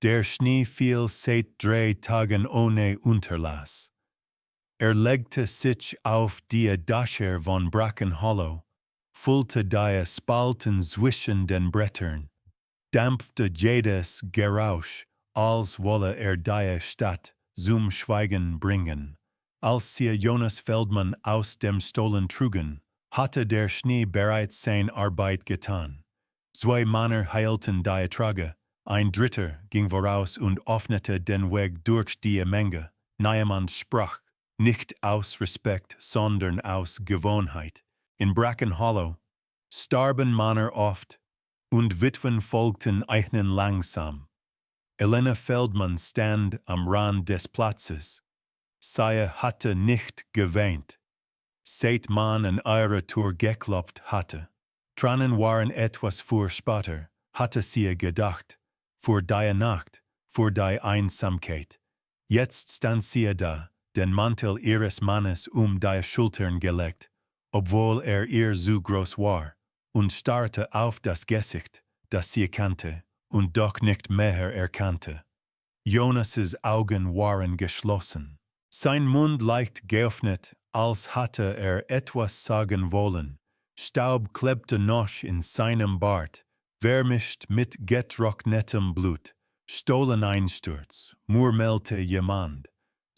Der Schnee fiel seit 3 Tagen ohne Unterlass. Legte sich auf die Dächer von Brackenhollow, füllte die Spalten zwischen den Brettern, dämpfte jedes Geräusch, als wolle die Stadt zum Schweigen bringen. Als sie Jonas Feldmann aus dem Stollen trugen, hatte der Schnee bereits seine Arbeit getan. 2 Männer heilten die Trage, ein dritter ging voraus und öffnete den Weg durch die Menge. Niemand sprach, nicht aus Respekt, sondern aus Gewohnheit. In Brackenhollow starben Männer oft, und Witwen folgten ihnen langsam. Elena Feldmann stand am Rand des Platzes. Sie hatte nicht geweint, seit man an ihre Tür geklopft hatte. Tränen waren etwas für später, hatte sie gedacht, für die Nacht, für die Einsamkeit. Jetzt stand sie da, den Mantel ihres Mannes die Schultern gelegt, obwohl ihr zu groß war, und starrte auf das Gesicht, das sie kannte und doch nicht mehr erkannte. Jonas' Augen waren geschlossen, sein Mund leicht geöffnet, als hatte etwas sagen wollen. Staub klebte noch in seinem Bart, vermischt mit getrocknetem Blut. Stolleneinsturz, murmelte jemand,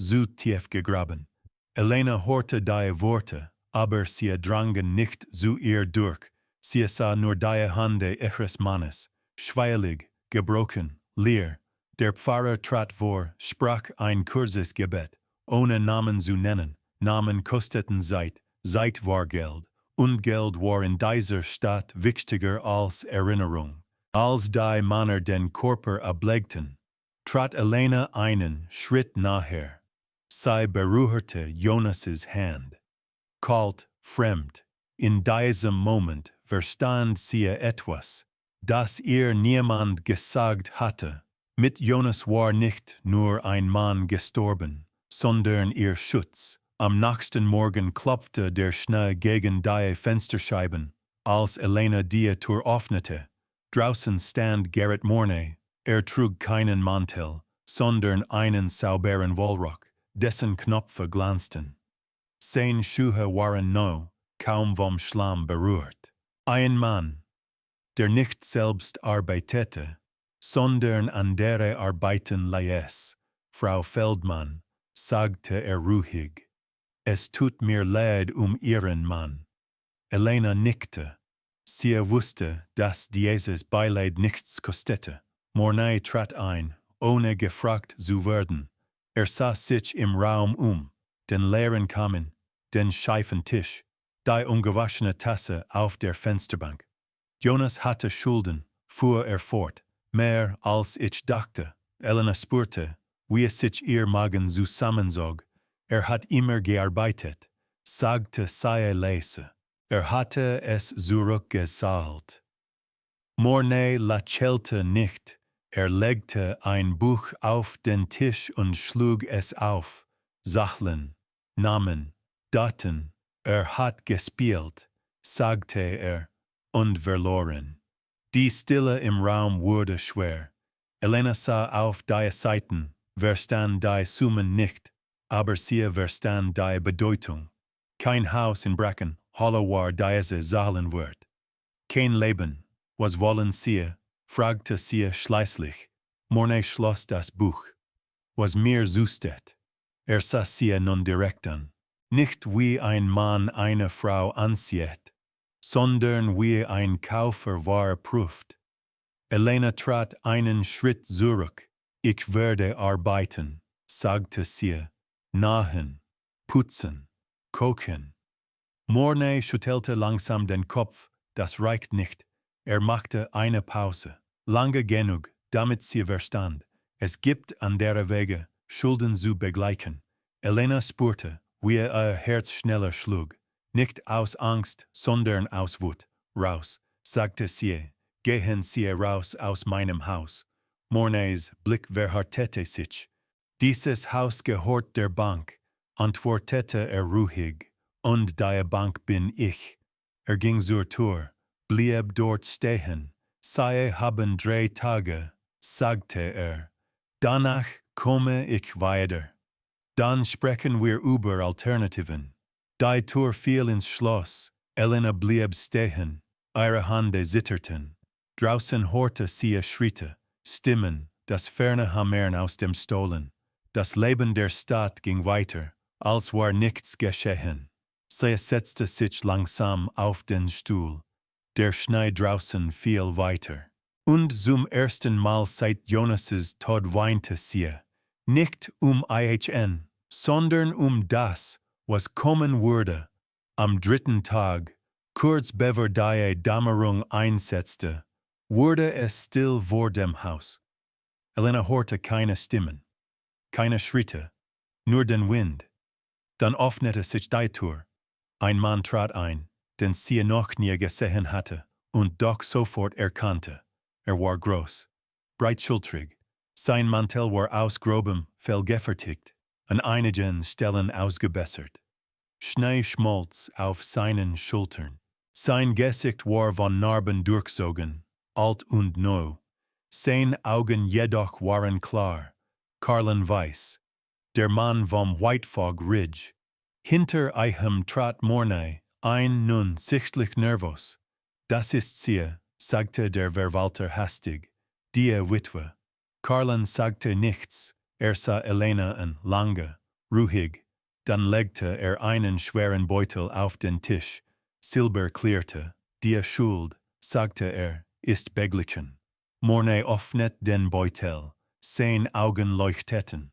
zu tief gegraben. Elena hörte die Worte, aber sie drangen nicht zu ihr durch. Sie sah nur die Hände ihres Mannes, schweilig, gebrochen, leer. Der Pfarrer trat vor, sprach ein kurzes Gebet, ohne Namen zu nennen. Namen kosteten Zeit war Geld, und Geld war in dieser Stadt wichtiger als Erinnerung. Als die Männer den Körper ablegten, trat Elena einen Schritt nachher. Sie berührte Jonas' Hand. Kalt, fremd, in diesem Moment verstand sie etwas, das ihr niemand gesagt hatte. Mit Jonas war nicht nur ein Mann gestorben, sondern ihr Schutz. Am nächsten Morgen klopfte der Schnee gegen die Fensterscheiben, als Elena die Tür öffnete. Draußen stand Gerrit Mornay. Trug keinen Mantel, sondern einen sauberen Wollrock, dessen Knöpfe glanzten. Seine Schuhe waren neu, kaum vom Schlamm berührt. Ein Mann, der nicht selbst arbeitete, sondern andere arbeiten ließ. Frau Feldmann, sagte ruhig. Es tut mir leid ihren Mann. Elena nickte. Sie wusste, dass dieses Beileid nichts kostete. Mornay trat ein, ohne gefragt zu werden. Sah sich im Raum den leeren Kamin, den schiefen Tisch, die ungewaschene Tasse auf der Fensterbank. Jonas hatte Schulden, fuhr fort, mehr als ich dachte. Elena spürte, wie es sich ihr Magen zusammenzog. Hat immer gearbeitet, sagte sie leise. Hatte es zurückgezahlt. Mornay lächelte nicht. Legte ein Buch auf den Tisch und schlug es auf. Zahlen, Namen, Daten. Hat gespielt, sagte und verloren. Die Stille im Raum wurde schwer. Elena sah auf die Seiten, verstand die Summen nicht, aber sie verstand die Bedeutung. Kein Haus in Brackenhollow war diese Zahlenwert. Kein Leben, was wollen sie? Fragte sie schließlich. Mornay schloss das Buch. Was mir zustet. Sah sie nun direkt an. Nicht wie ein Mann eine Frau ansieht, sondern wie ein Käufer Ware prüft. Elena trat einen Schritt zurück. Ich werde arbeiten, sagte sie. Nähen, putzen, kochen. Mornay schüttelte langsam den Kopf. Das reicht nicht. Machte eine Pause. Lange genug, damit sie verstand. Es gibt andere Wege, Schulden zu begleichen. Elena spürte, wie ihr Herz schneller schlug. Nicht aus Angst, sondern aus Wut. Raus, sagte sie. Gehen Sie raus aus meinem Haus. Mornays Blick verhärtete sich. Dieses Haus gehört der Bank, antwortete ruhig. Und die Bank bin ich. Ging zur Tür, blieb dort stehen. Sie haben 3 Tage, sagte Danach komme ich weiter. Dann sprechen wir über Alternativen. Die Tür fiel ins Schloss, Elena blieb stehen, ihre Hände zitterten. Draußen hörte sie Schritte, Stimmen, das ferne Hämmern aus dem Stollen. Das Leben der Stadt ging weiter, als war nichts geschehen. Sie setzte sich langsam auf den Stuhl. Der Schnee draußen fiel weiter. Und zum ersten Mal seit Jonas' Tod weinte sie. Nicht ihn, sondern das, was kommen würde. Am dritten Tag, kurz bevor die Dämmerung einsetzte, wurde es still vor dem Haus. Elena hörte keine Stimmen, keine Schritte, nur den Wind. Dann öffnete sich die Tür. Ein Mann trat ein, den sie noch nie gesehen hatte und doch sofort erkannte. Er war groß, breitschultrig. Sein Mantel war aus grobem Fell gefertigt, an einigen Stellen ausgebessert. Schnee schmolz auf seinen Schultern. Sein Gesicht war von Narben durchzogen, alt und neu. Seine Augen jedoch waren klar, karlenweiß. Der Mann vom White Fog Ridge. Hinter ihm trat Mornay ein, nun sichtlich nervös. Das ist sie, sagte der Verwalter hastig, die Witwe. Carlen sagte nichts, sah Elena an, lange, ruhig. Dann legte einen schweren Beutel auf den Tisch. Silber klirrte. Die Schuld, sagte ist beglichen. Mornay öffnet den Beutel. Seine Augen leuchteten.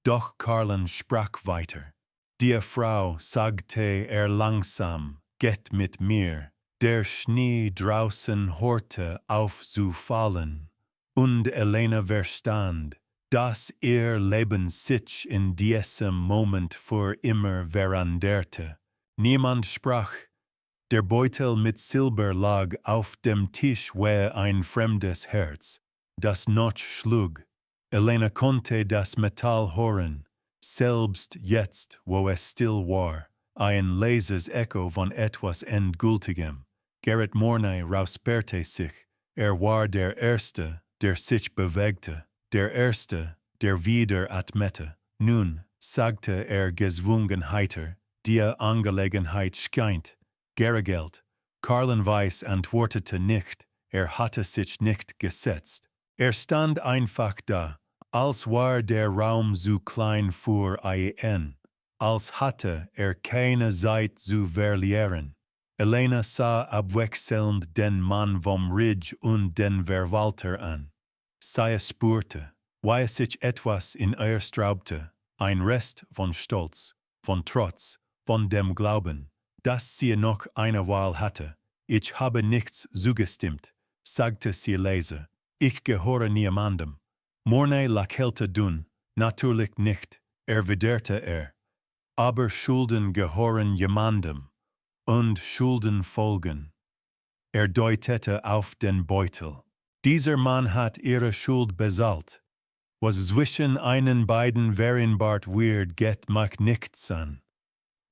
Doch Carlen sprach weiter. Die Frau, sagte langsam, geht mit mir. Der Schnee draußen hörte auf zu fallen. Und Elena verstand, dass ihr Leben sich in diesem Moment für immer veränderte. Niemand sprach. Der Beutel mit Silber lag auf dem Tisch wie ein fremdes Herz, das noch schlug. Elena konnte das Metall hören, selbst jetzt, wo es still war, ein leises Echo von etwas Endgültigem. Gerrit Mornay räusperte sich. War der Erste, der sich bewegte, der Erste, der wieder atmete. Nun, sagte gezwungen heiter, die Angelegenheit scheint geregelt. Carlen Weiss antwortete nicht, hatte sich nicht gesetzt. Stand einfach da, als war der Raum zu klein für ihn, als hatte keine Zeit zu verlieren. Elena sah abwechselnd den Mann vom Ridge und den Verwalter an. Sie spürte, wie sich etwas in ihr sträubte, ein Rest von Stolz, von Trotz, von dem Glauben, dass sie noch eine Wahl hatte. Ich habe nichts zugestimmt, sagte sie leise. Ich gehöre niemandem. Mornay lächelte dünn, natürlich nicht, erwiderte aber Schulden gehören jemandem. Und Schulden folgen. Deutete auf den Beutel. Dieser Mann hat ihre Schuld bezahlt. Was zwischen einen beiden vereinbart wird, geht mich nichts an.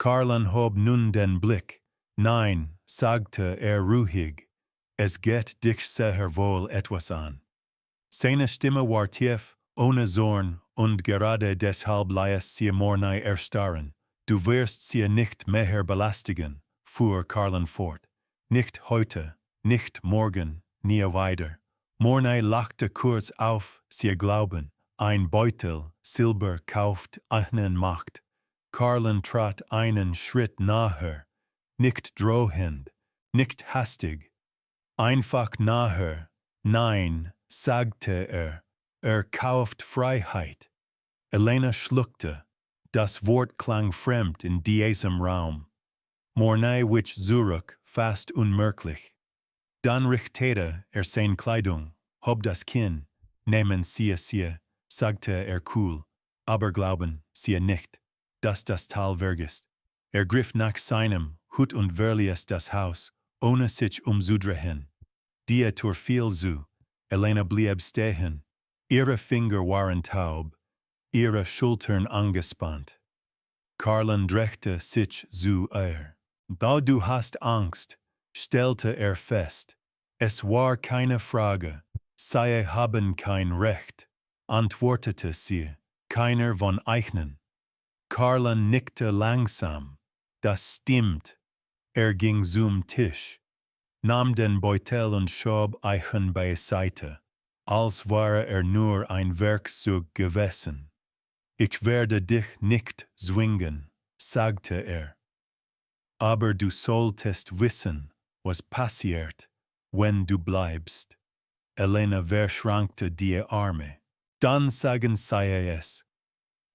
Carlen hob nun den Blick. Nein, sagte ruhig. Es geht dich sehr wohl etwas an. Seine Stimme war tief, ohne Zorn, und gerade deshalb ließ sie Mornay erstarren. Du wirst sie nicht mehr belästigen, fuhr Carlen fort. Nicht heute, nicht morgen, nie weiter. Mornay lachte kurz auf, sie glauben, ein Beutel, Silber kauft einen Macht. Carlen trat einen Schritt nahe, nicht drohend, nicht hastig, einfach nahe. Nein, sagte kauft Freiheit. Elena schluckte. Das Wort klang fremd in diesem Raum. Mornay wich zurück, fast unmerklich. Dann richtete seine Kleidung, hob das Kinn. Nehmen Sie, sagte cool, aber glauben Sie nicht, dass das Tal vergisst. Griff nach seinem Hut und verließ das Haus, ohne sich umzudrehen. Die Tür fiel zu. Elena blieb stehen. Ihre Finger waren taub, ihre Schultern angespannt. Carlen drehte sich zu ihr. Da du hast Angst, stellte fest. Es war keine Frage. Sie haben kein Recht. antwortete sie, keiner von Eichnen. Karlan nickte langsam. Das stimmt. Ging zum Tisch, nahm den Beutel und schob Eichen beiseite, als wäre nur ein Werkzeug gewesen. Ich werde dich nicht zwingen, sagte. Aber du solltest wissen, was passiert, wenn du bleibst. Elena verschränkte die Arme. Dann sagen sie es.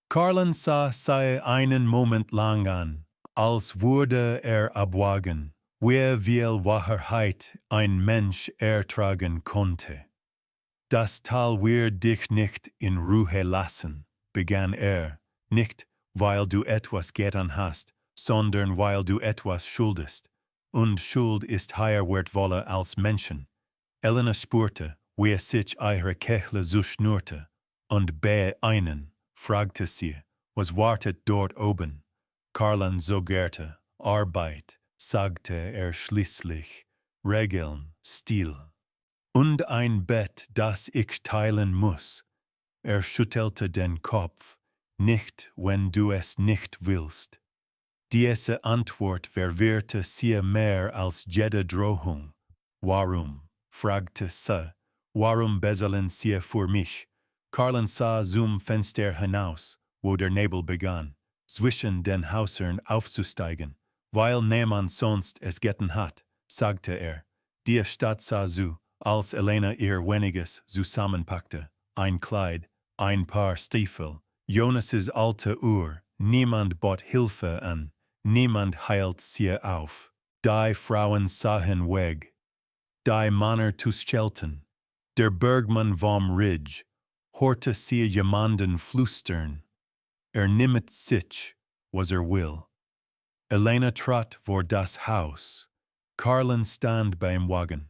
Karlan sah sie einen Moment lang an, als würde abwägen, wie viel Wahrheit ein Mensch ertragen konnte. Das Tal wird dich nicht in Ruhe lassen, begann nicht, weil du etwas getan hast, sondern weil du etwas schuldest. Und Schuld ist higher wertvoller als Menschen. Elena spürte, wie es sich ihre Kehle zuschnurrte, und bei einen fragte sie, was wartet dort oben? Karlan zögerte, Arbeit, sagte schließlich, Regeln, Stil. Und ein Bett, das ich teilen muss. Schüttelte den Kopf, nicht, wenn du es nicht willst. Diese Antwort verwirrte sie mehr als jede Drohung. Warum? Fragte sie. Warum bezahlen sie für mich? Karlan sah zum Fenster hinaus, wo der Nebel begann, zwischen den Häusern aufzusteigen. Weil niemand sonst es getan hat, sagte. Die Stadt sah zu, als Elena ihr weniges zusammenpackte. Ein Kleid, ein paar Stiefel, Jonas' alte Uhr, niemand bot Hilfe an, niemand heilt sie auf. Die Frauen sahen weg. Die Männer tuschelten. Der Bergmann vom Ridge, horte sie jemanden flüstern. Nimmt sich, was will. Elena trat vor das Haus. Karlan stand beim Wagen.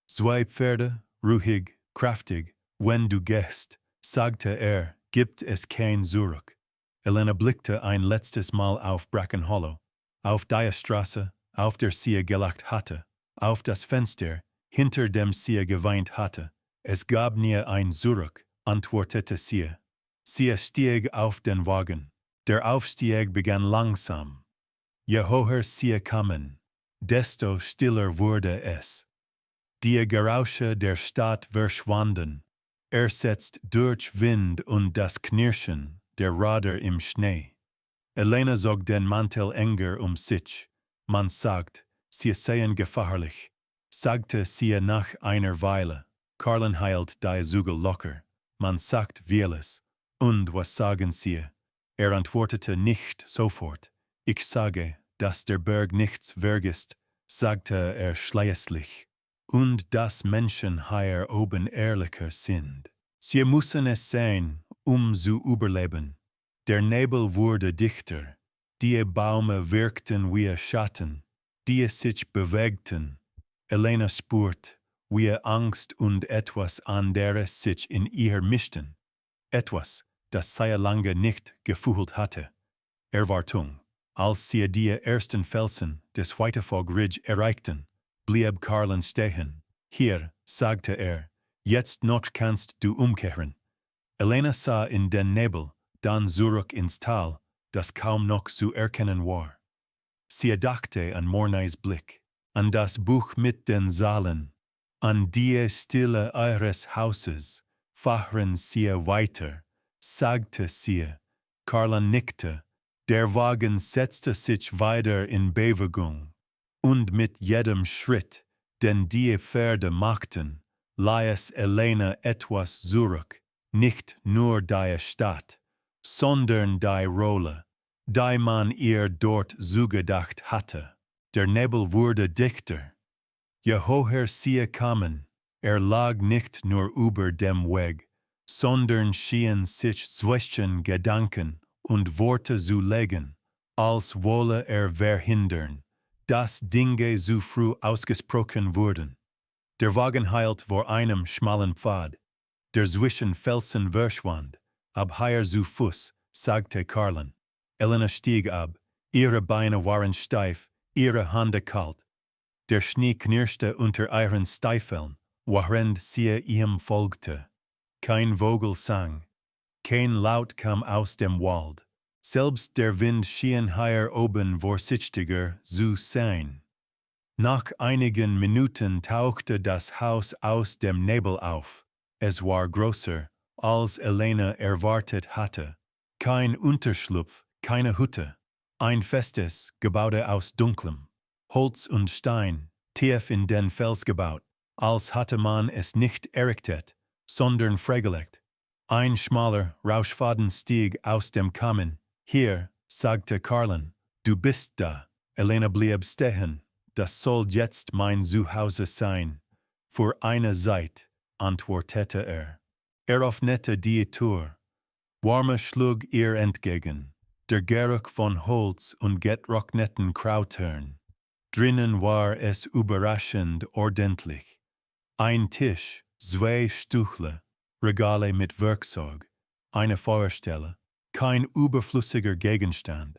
Zwei Pferde, ruhig, kraftig, wenn du gehst, sagte gibt es kein Zurück. Elena blickte ein letztes Mal auf Brackenhollow, auf die Straße, auf der sie gelacht hatte, auf das Fenster, hinter dem sie geweint hatte. Es gab nie ein Zurück, antwortete sie. Sie stieg auf den Wagen. Der Aufstieg begann langsam. Je höher sie kamen, desto stiller wurde es. Die Geräusche der Stadt verschwanden, ersetzt durch Wind und das Knirschen der Räder im Schnee. Elena zog den Mantel enger sich. Man sagt, sie seien gefährlich, sagte sie nach einer Weile. Karlan hielt die Zügel locker. Man sagt vieles. Und was sagen sie? Antwortete nicht sofort. Ich sage, dass der Berg nichts vergisst, sagte schließlich. Und dass Menschen hier oben ehrlicher sind. Sie müssen es sein, zu überleben. Der Nebel wurde dichter. Die Bäume wirkten wie Schatten, die sich bewegten. Elena spürt, wie Angst und etwas anderes sich in ihr mischten. Etwas, das sie lange nicht gefühlt hatte. Erwartung. Als sie die ersten Felsen des Whitefog Ridge erreichten, blieb Karlan stehen. Hier, sagte jetzt noch kannst du umkehren. Elena sah in den Nebel, dann zurück ins Tal, das kaum noch zu erkennen war. Sie dachte an Mornais Blick, an das Buch mit den Zahlen, an die Stille eures Hauses. Fahren sie weiter, sagte sie. Karlan nickte. Der Wagen setzte sich weiter in Bewegung. Und mit jedem Schritt, den die Pferde machten, ließ Elena etwas zurück, nicht nur die Stadt, sondern die Rolle, die man ihr dort zugedacht hatte. Der Nebel wurde dichter. Je höher sie kamen, lag nicht nur über dem Weg, sondern schien sich zwischen Gedanken und Worte zu legen, als wolle verhindern, dass Dinge zu früh ausgesprochen wurden. Der Wagen hielt vor einem schmalen Pfad, der zwischen Felsen verschwand, ab hier zu Fuß, sagte Karlan. Elena stieg ab, ihre Beine waren steif, ihre Hände kalt. Der Schnee knirschte unter ihren Stiefeln, während sie ihm folgte. kein Vogel sang, kein Laut kam aus dem Wald. Selbst der Wind schien hier oben vorsichtiger zu sein. Nach einigen Minuten tauchte das Haus aus dem Nebel auf. Es war größer, als Elena erwartet hatte. Kein Unterschlupf, keine Hütte. Ein festes Gebäude aus dunklem Holz und Stein, tief in den Fels gebaut, als hatte man es nicht errichtet, sondern freigelegt. Ein schmaler Rauschfadenstieg aus dem Kamin. Hier, sagte Carlen, du bist da. Elena blieb stehen. Das soll jetzt mein Zuhause sein. Für eine Zeit, antwortete er. Er öffnete die Tür. Warme schlug ihr entgegen. Der Geruch von Holz und getrockneten Krautern. Drinnen war es überraschend ordentlich. Ein Tisch, zwei Stühle, Regale mit Werkzeug, eine Feuerstelle, kein überflüssiger Gegenstand.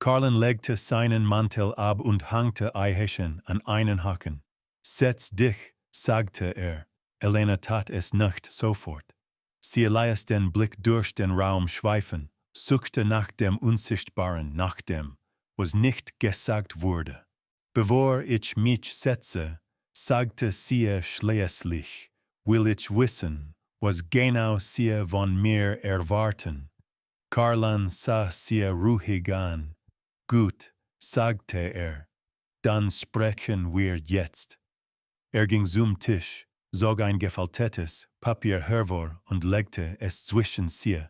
Carlen legte seinen Mantel ab und hängte Eihäschen an einen Haken. Setz dich, sagte er. Elena tat es nicht sofort. Sie ließ den Blick durch den Raum schweifen, suchte nach dem Unsichtbaren, nach dem, was nicht gesagt wurde. Bevor ich mich setze, sagte sie schließlich, will ich wissen, was genau sie von mir erwarten. Carlen sah sie ruhig an. Gut, sagte er, dann sprechen wir jetzt. Er ging zum Tisch, zog ein gefaltetes Papier hervor und legte es zwischen sie.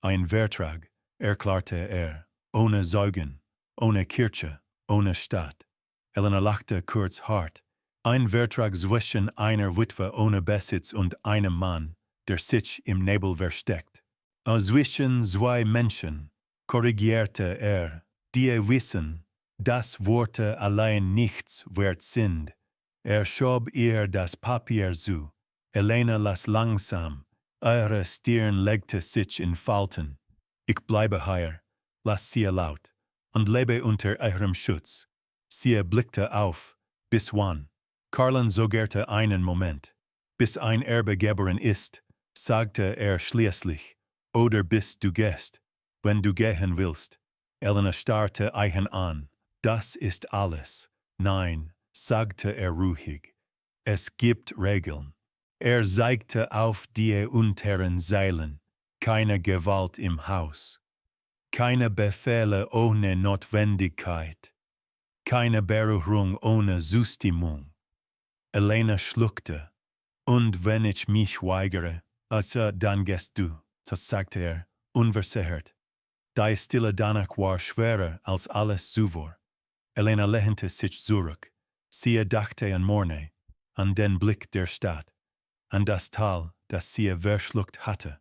Ein Vertrag, erklärte er, ohne Zeugen, ohne Kirche, ohne Staat. Elena lachte kurz hart. Ein Vertrag zwischen einer Witwe ohne Besitz und einem Mann, der sich im Nebel versteckt. Zwischen zwei Menschen, korrigierte er, die wissen, dass Worte allein nichts wert sind. Er schob ihr das Papier zu. Elena las langsam. Ihre Stirn legte sich in Falten. Ich bleibe hier, las sie laut, und lebe unter ihrem Schutz. Sie blickte auf. Bis wann? Carlen zögerte einen Moment. Bis ein Erbe geboren ist, sagte er schließlich. Oder bis du gehst, wenn du gehen willst. Elena starrte Eichen an. Das ist alles. Nein, sagte er ruhig. Es gibt Regeln. Er zeigte auf die unteren Zeilen. Keine Gewalt im Haus. Keine Befehle ohne Notwendigkeit. Keine Berührung ohne Zustimmung. Elena schluckte. Und wenn ich mich weigere, also dann gehst du, so sagte er, unversehrt. Die Stille danach war schwerer als alles zuvor. Elena lehnte sich zurück. Sie dachte an Morne, an den Blick der Stadt, an das Tal, das sie verschluckt hatte.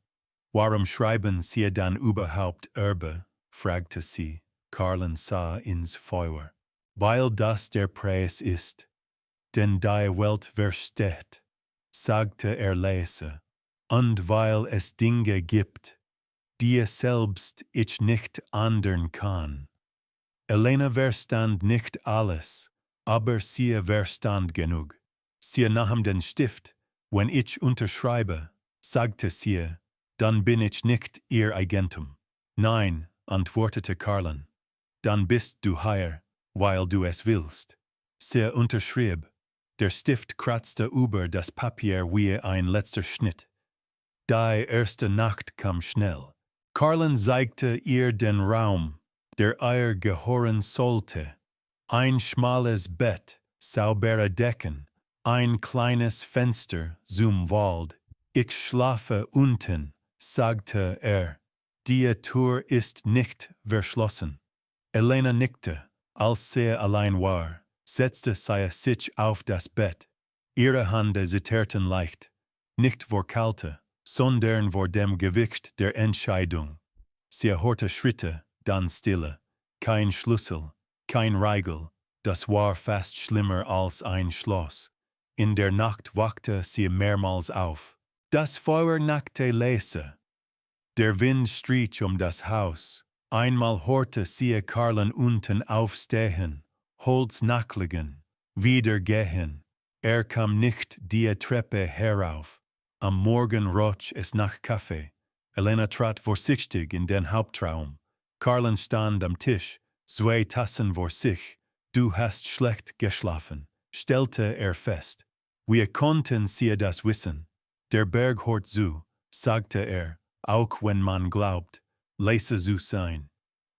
Warum schreiben Sie dann überhaupt Erbe? Fragte sie. Carlen sah ins Feuer. Weil das der Preis ist, den die Welt versteht, sagte er leise, und weil es Dinge gibt, die selbst ich nicht ändern kann. Elena verstand nicht alles, aber sie verstand genug. Sie nahm den Stift. Wenn ich unterschreibe, sagte sie, dann bin ich nicht ihr Eigentum. Nein, antwortete Carlen. Dann bist du hier, weil du es willst. Sie unterschrieb. Der Stift kratzte über das Papier wie ein letzter Schnitt. Die erste Nacht kam schnell. Carlen zeigte ihr den Raum, der ihr gehören sollte. Ein schmales Bett, saubere Decken, ein kleines Fenster zum Wald. Ich schlafe unten, sagte er. Die Tür ist nicht verschlossen. Elena nickte, als sie allein war, setzte sie sich auf das Bett. Ihre Hände zitterten leicht, nicht vor Kälte, sondern vor dem Gewicht der Entscheidung. Sie hörte Schritte, dann Stille. Kein Schlüssel, kein Riegel. Das war fast schlimmer als ein Schloss. In der Nacht wachte sie mehrmals auf. Das Feuer nackte leise. Der Wind strich das Haus. Einmal hörte sie Carlen unten aufstehen, Holz nachlegen, wieder gehen. Er kam nicht die Treppe herauf. Am Morgen roch es nach Kaffee. Elena trat vorsichtig in den Hauptraum. Carlen stand am Tisch, 2 Tassen vor sich. Du hast schlecht geschlafen, stellte er fest. Wir konnten sie das wissen. Der Berg hört zu, sagte er, auch wenn man glaubt, leise zu sein.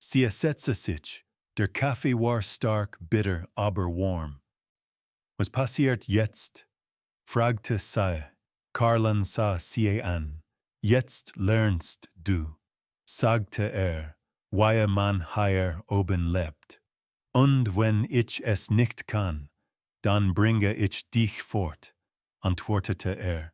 Sie setzte sich. Der Kaffee war stark, bitter, aber warm. Was passiert jetzt? Fragte sie. Carlen sah sie an. Jetzt lernst du, sagte er, weil man hier oben lebt. Und wenn ich es nicht kann, dann bringe ich dich fort, antwortete er.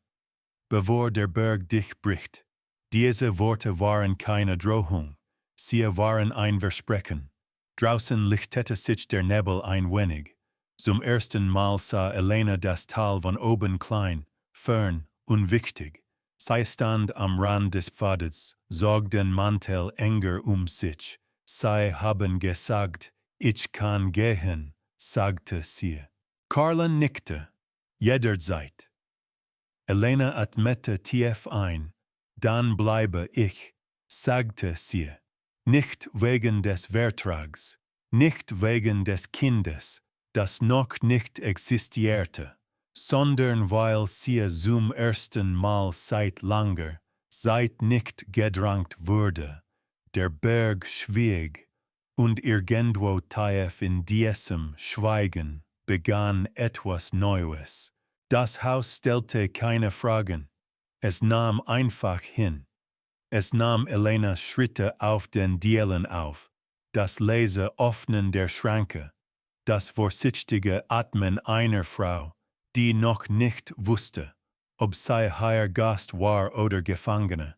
Bevor der Berg dich bricht. Diese Worte waren keine Drohung, sie waren ein Versprechen. Draußen lichtete sich der Nebel ein wenig. Zum ersten Mal sah Elena das Tal von oben klein, fern, unwichtig. Sie stand am Rand des Pfades, zog den Mantel enger sich. Sie haben gesagt, ich kann gehen, sagte sie. Carlen nickte. Jederzeit. Elena atmete tief ein. Dann bleibe ich, sagte sie. Nicht wegen des Vertrags, nicht wegen des Kindes, das noch nicht existierte, sondern weil sie zum ersten Mal seit langer Zeit nicht gedrängt wurde. Der Berg schwieg, und irgendwo tief in diesem Schweigen begann etwas Neues. Das Haus stellte keine Fragen. Es nahm einfach hin. Es nahm Elenas Schritte auf den Dielen auf, das leise Öffnen der Schranke, das vorsichtige Atmen einer Frau, die noch nicht wusste, ob sie hier Gast war oder Gefangene.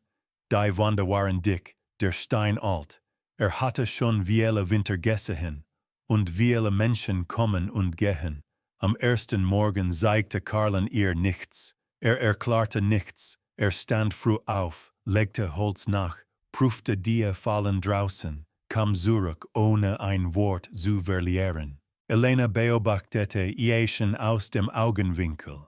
Die Wände waren dick, der Stein alt. Hatte schon viele Winter gesehen, und viele Menschen kommen und gehen. Am ersten Morgen zeigte Carlen ihr nichts. Erklärte nichts. Stand früh auf, legte Holz nach, prüfte die Fallen draußen, kam zurück, ohne ein Wort zu verlieren. Elena beobachtete ihn aus dem Augenwinkel.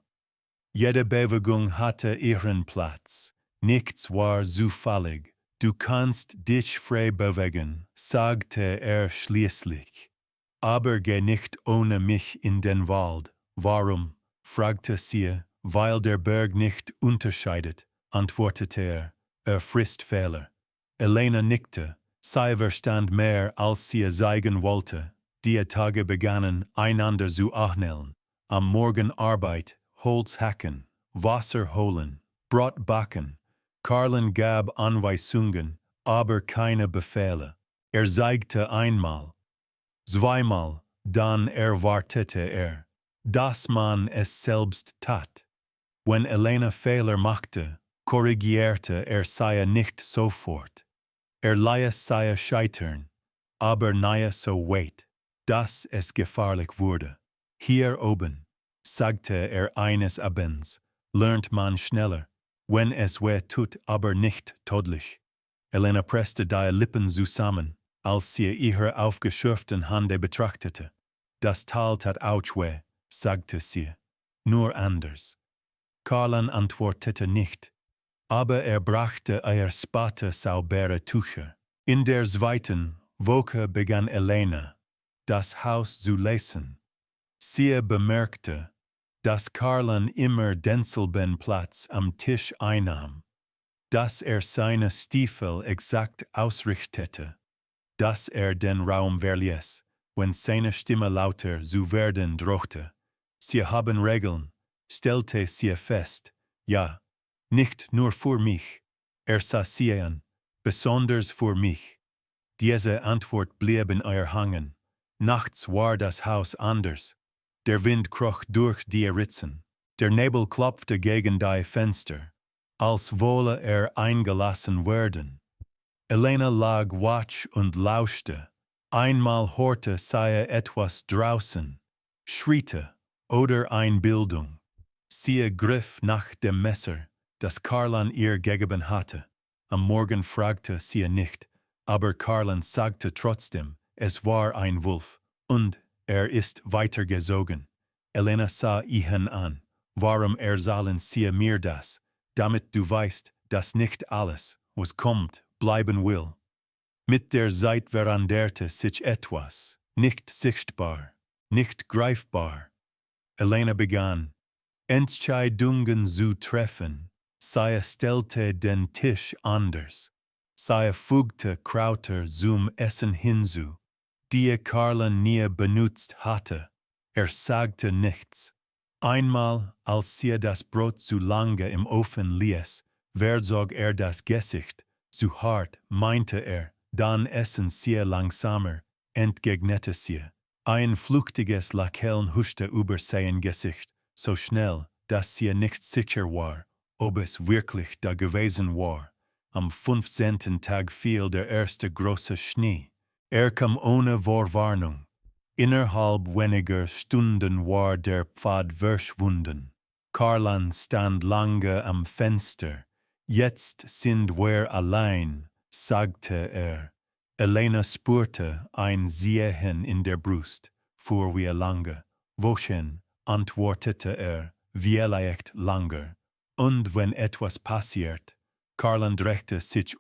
Jede Bewegung hatte ihren Platz. Nichts war zufällig. Du kannst dich frei bewegen, sagte schließlich. Aber geh nicht ohne mich in den Wald. Warum? Fragte sie. Weil der Berg nicht unterscheidet, antwortete frisst Fehler. Elena nickte. Sie verstand mehr, als sie sagen wollte. Die Tage begannen, einander zu ähneln. Am Morgen Arbeit, Holz hacken, Wasser holen, Brot backen. Carlen gab Anweisungen, aber keine Befehle. Zeigte einmal, zweimal, dann erwartete dass man es selbst tat. Wenn Elena Fehler machte, korrigierte sie nicht sofort. Ließ sie scheitern, aber nie so weit, dass es gefährlich wurde. Hier oben, sagte eines Abends, lernt man schneller, wenn es weh tut, aber nicht tödlich. Elena presste die Lippen zusammen, als sie ihre aufgeschürften Hände betrachtete. Das Tal tat auch weh, sagte sie, nur anders. Carlen antwortete nicht, aber brachte spate saubere Tücher. In der zweiten Woche begann Elena, das Haus zu lesen. Sie bemerkte, dass Carlen immer denselben Platz am Tisch einnahm, dass seine Stiefel exakt ausrichtete, dass den Raum verließ, wenn seine Stimme lauter zu werden drohte. Sie haben Regeln, stellte sie fest. Ja, nicht nur für mich. Sah sie an, besonders für mich. Diese Antwort blieb in ihr hängen. Nachts war das Haus anders. Der Wind kroch durch die Ritzen. Der Nebel klopfte gegen die Fenster, als wolle eingelassen werden. Elena lag wach und lauschte. Einmal hörte sie etwas draußen, Schritte oder Einbildung. Sie griff nach dem Messer, das Carlen ihr gegeben hatte. Am Morgen fragte sie nicht, aber Carlen sagte trotzdem, es war ein Wolf, und ist weitergezogen. Elena sah ihn an. Warum erzählen sie mir das? damit du weißt, dass nicht alles, was kommt, bleiben will. Mit der Zeit veränderte sich etwas, nicht sichtbar, nicht greifbar. Elena begann, Entscheidungen zu treffen. Sie stellte den Tisch anders. Sie fügte Kräuter zum Essen hinzu, die Carla nie benutzt hatte. Sagte nichts. Einmal, als sie das Brot zu lange im Ofen ließ, verzog das Gesicht. Zu hart, meinte dann essen sie langsamer, entgegnete sie. Ein flüchtiges Lächeln huschte über sein Gesicht, so schnell, dass sie nicht sicher war, ob es wirklich da gewesen war. Am 15. Tag fiel der erste große Schnee. Kam ohne Vorwarnung. Innerhalb weniger Stunden war der Pfad verschwunden. Carlan stand lange am Fenster. Jetzt sind wir allein, sagte Elena spürte ein Ziehen in der Brust, fuhr wie lange. Wohin, antwortete vielleicht langer. Und wenn etwas passiert, Carlan drehte sich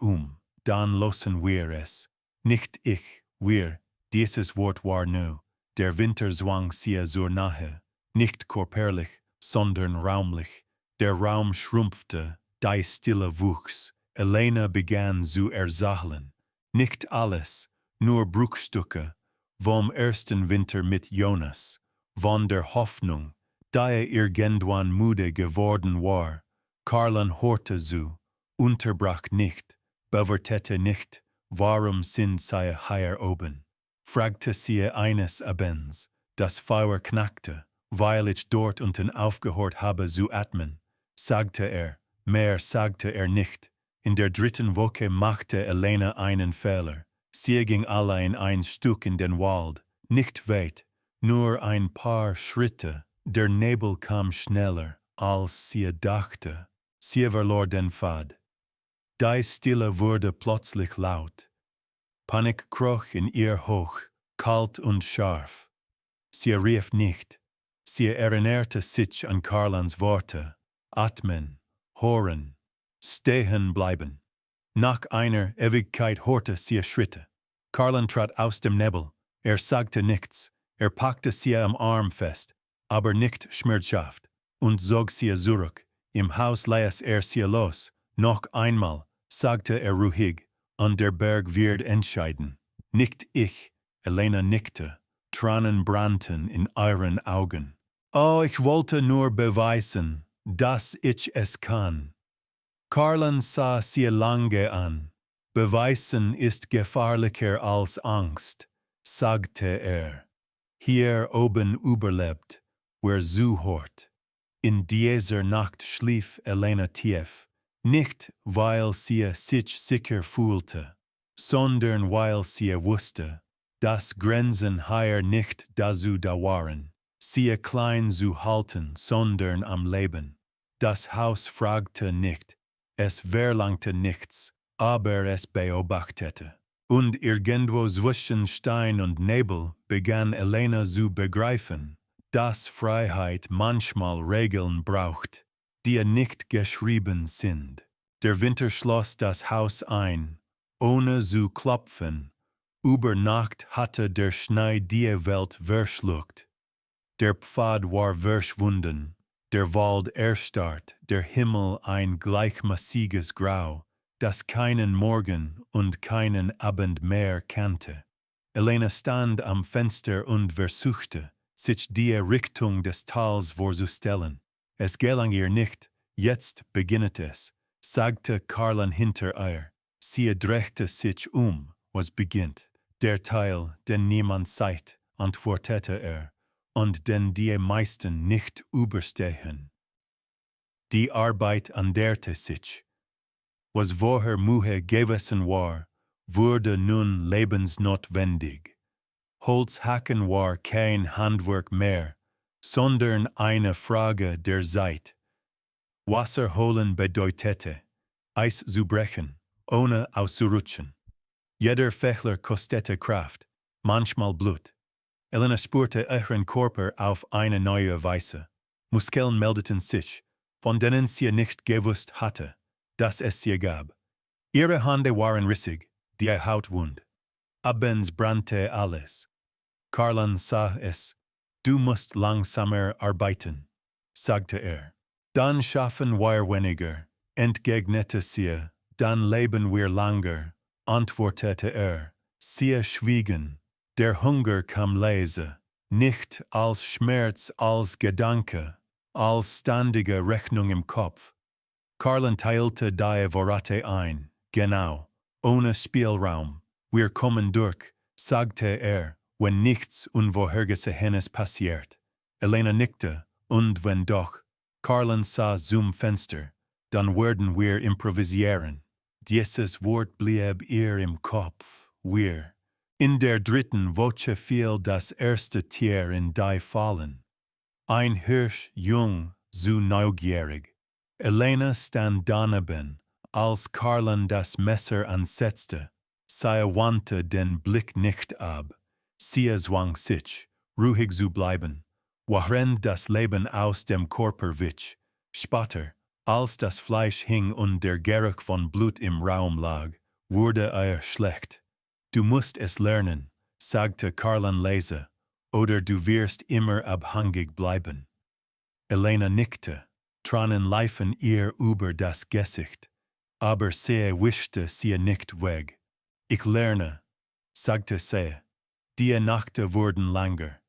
dann losen wir es. Nicht ich, wir, dieses Wort war neu. Der Winter zwang sie zur Nahe, nicht körperlich, sondern raumlich. Der Raum schrumpfte, die Stille wuchs. Elena begann zu erzählen. Nicht alles, nur Bruchstücke, vom ersten Winter mit Jonas, von der Hoffnung, da irgendwann müde geworden war. Carlan hörte zu, unterbrach nicht, bewertete nicht, warum sind sie hier oben? Fragte sie eines Abends, das Feuer knackte, weil ich dort unten aufgehört habe zu atmen, sagte mehr sagte nicht. In der 3. Woche machte Elena einen Fehler. Sie ging allein ein Stück in den Wald, nicht weit, nur ein paar Schritte. Der Nebel kam schneller, als sie dachte. Sie verlor den Pfad. Die Stille wurde plötzlich laut. Panik kroch in ihr hoch, kalt und scharf. Sie rief nicht. Sie erinnerte sich an Carlans Worte. Atmen, hören, stehen bleiben. Nach einer Ewigkeit hörte sie Schritte. Carlan trat aus dem Nebel. Sagte nichts. Packte sie am Arm fest, aber nicht schmerzhaft, und zog sie zurück. Im Haus ließ sie los. Noch einmal, sagte ruhig, und der Berg wird entscheiden. Nicht ich. Elena nickte. Tränen brannten in ihren Augen. Oh, ich wollte nur beweisen, dass ich es kann. Carlan sah sie lange an. Beweisen ist gefährlicher als Angst, sagte Hier oben überlebt, wer zuhört. In dieser Nacht schlief Elena tief, nicht weil sie sich sicher fühlte, sondern weil sie wusste, dass Grenzen hier nicht dazu da waren, sie klein zu halten, sondern am Leben. Das Haus fragte nicht, es verlangte nichts, aber es beobachtete. Und irgendwo zwischen Stein und Nebel begann Elena zu begreifen, dass Freiheit manchmal Regeln braucht, die nicht geschrieben sind. Der Winter schloss das Haus ein, ohne zu klopfen. Über Nacht hatte der Schnee die Welt verschluckt. Der Pfad war verschwunden, der Wald erstarrt, der Himmel ein gleichmäßiges Grau, das keinen Morgen und keinen Abend mehr kannte. Elena stand am Fenster und versuchte, sich die Richtung des Tals vorzustellen. Es gelang ihr nicht, jetzt beginnt es, sagte Carlan hinter ihr. Sie drehte sich was beginnt? Der Teil, den niemand sieht, antwortete und den die meisten nicht überstehen. Die Arbeit änderte sich. Was vorher Mühe gewesen war, wurde nun lebensnotwendig. Holzhacken war kein Handwerk mehr, sondern eine Frage der Zeit. Wasser holen bedeutete, Eis zu brechen, ohne auszurutschen. Jeder Fechler kostete Kraft, manchmal Blut. Elena spürte ihren Körper auf eine neue Weise. Muskeln meldeten sich, von denen sie nicht gewusst hatte, dass es sie gab. Ihre Hände waren rissig, die Haut wund. Abends brannte alles. Karlan sah es. Du musst langsamer arbeiten, sagte er. Dann schaffen wir weniger, entgegnete sie. Dann leben wir langer, antwortete er. Sie schwiegen. Der Hunger kam leise, nicht als Schmerz, als Gedanke, als ständige Rechnung im Kopf. Karlan teilte die Worte ein. Genau, ohne Spielraum. Wir kommen durch, sagte er, wenn nichts Unvorhergesehenes passiert. Elena nickte, und wenn doch. Karlan sah zum Fenster. Dann werden wir improvisieren. Dieses Wort blieb ihr im Kopf. Wir. In der dritten Woche fiel das erste Tier in die Fallen. Ein Hirsch, jung, so neugierig. Elena stand daneben, als Karlan das Messer ansetzte. Sie wandte den Blick nicht ab. Sie zwang sich, ruhig zu bleiben, während das Leben aus dem Körper wich. Später, als das Fleisch hing und der Geruch von Blut im Raum lag, wurde ihr schlecht. Du musst es lernen, sagte Karlan leise, oder du wirst immer abhängig bleiben. Elena nickte, Tränen liefen ihr über das Gesicht, aber sie wischte sie nicht weg. Ich lerne, sagte sie. Die Nächte wurden länger.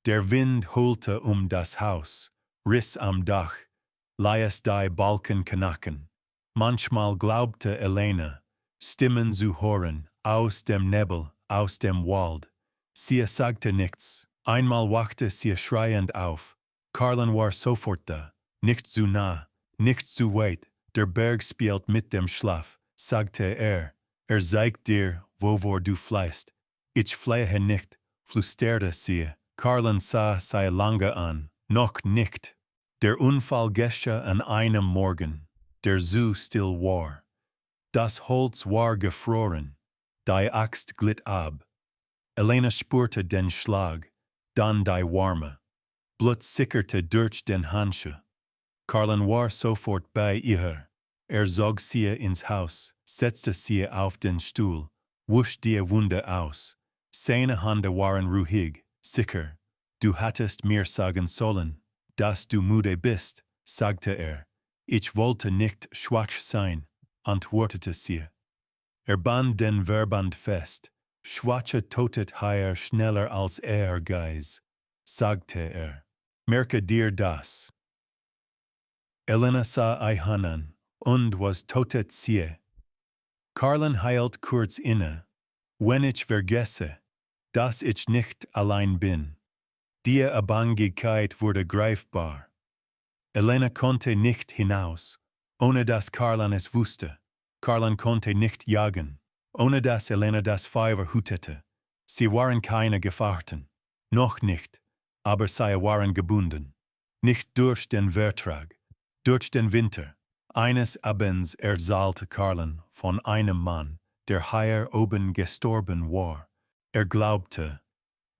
Der Wind heulte das Haus, riss am Dach, ließ die Balken knacken. Manchmal glaubte Elena, Stimmen zu hören, aus dem Nebel, aus dem Wald. Sie sagte nichts. Einmal wachte sie schreiend auf. Karlan war sofort da. Nicht zu nah, nicht zu weit. Der Berg spielt mit dem Schlaf, sagte er. Zeigt dir, wovor du fliehst. Ich fliehe nicht, flüsterte sie. Karlan sah sie lange an. Noch nicht. Der Unfall geschah an einem Morgen, der so still war. Das Holz war gefroren. Die Axt glitt ab. Elena spürte den Schlag, dann die Wärme. Blut sickerte durch den Handschuh. Karlan war sofort bei ihr. Zog sie ins Haus, setzte sie auf den Stuhl, wusch die Wunde aus. Seine Hände waren ruhig, sicher. Du hattest mir sagen sollen, dass du müde bist, sagte er. Ich wollte nicht schwach sein, antwortete sie. Band den Verband fest. Schwache totet higher schneller als Ehrgeiz, sagte er. Merke dir das. Elena sah ihn an, und was totet sie. Karlan hielt kurz inne. Wenn ich vergesse, dass ich nicht allein bin. Die Abhängigkeit wurde greifbar. Elena konnte nicht hinaus, ohne dass Karlan es wusste. Karlan konnte nicht jagen, ohne dass Elena das Feuer hütete. Sie waren keine Gefahrten. Noch nicht, aber sie waren gebunden. Nicht durch den Vertrag, durch den Winter. Eines Abends erzählte Karlan von einem Mann, der hier oben gestorben war. Glaubte,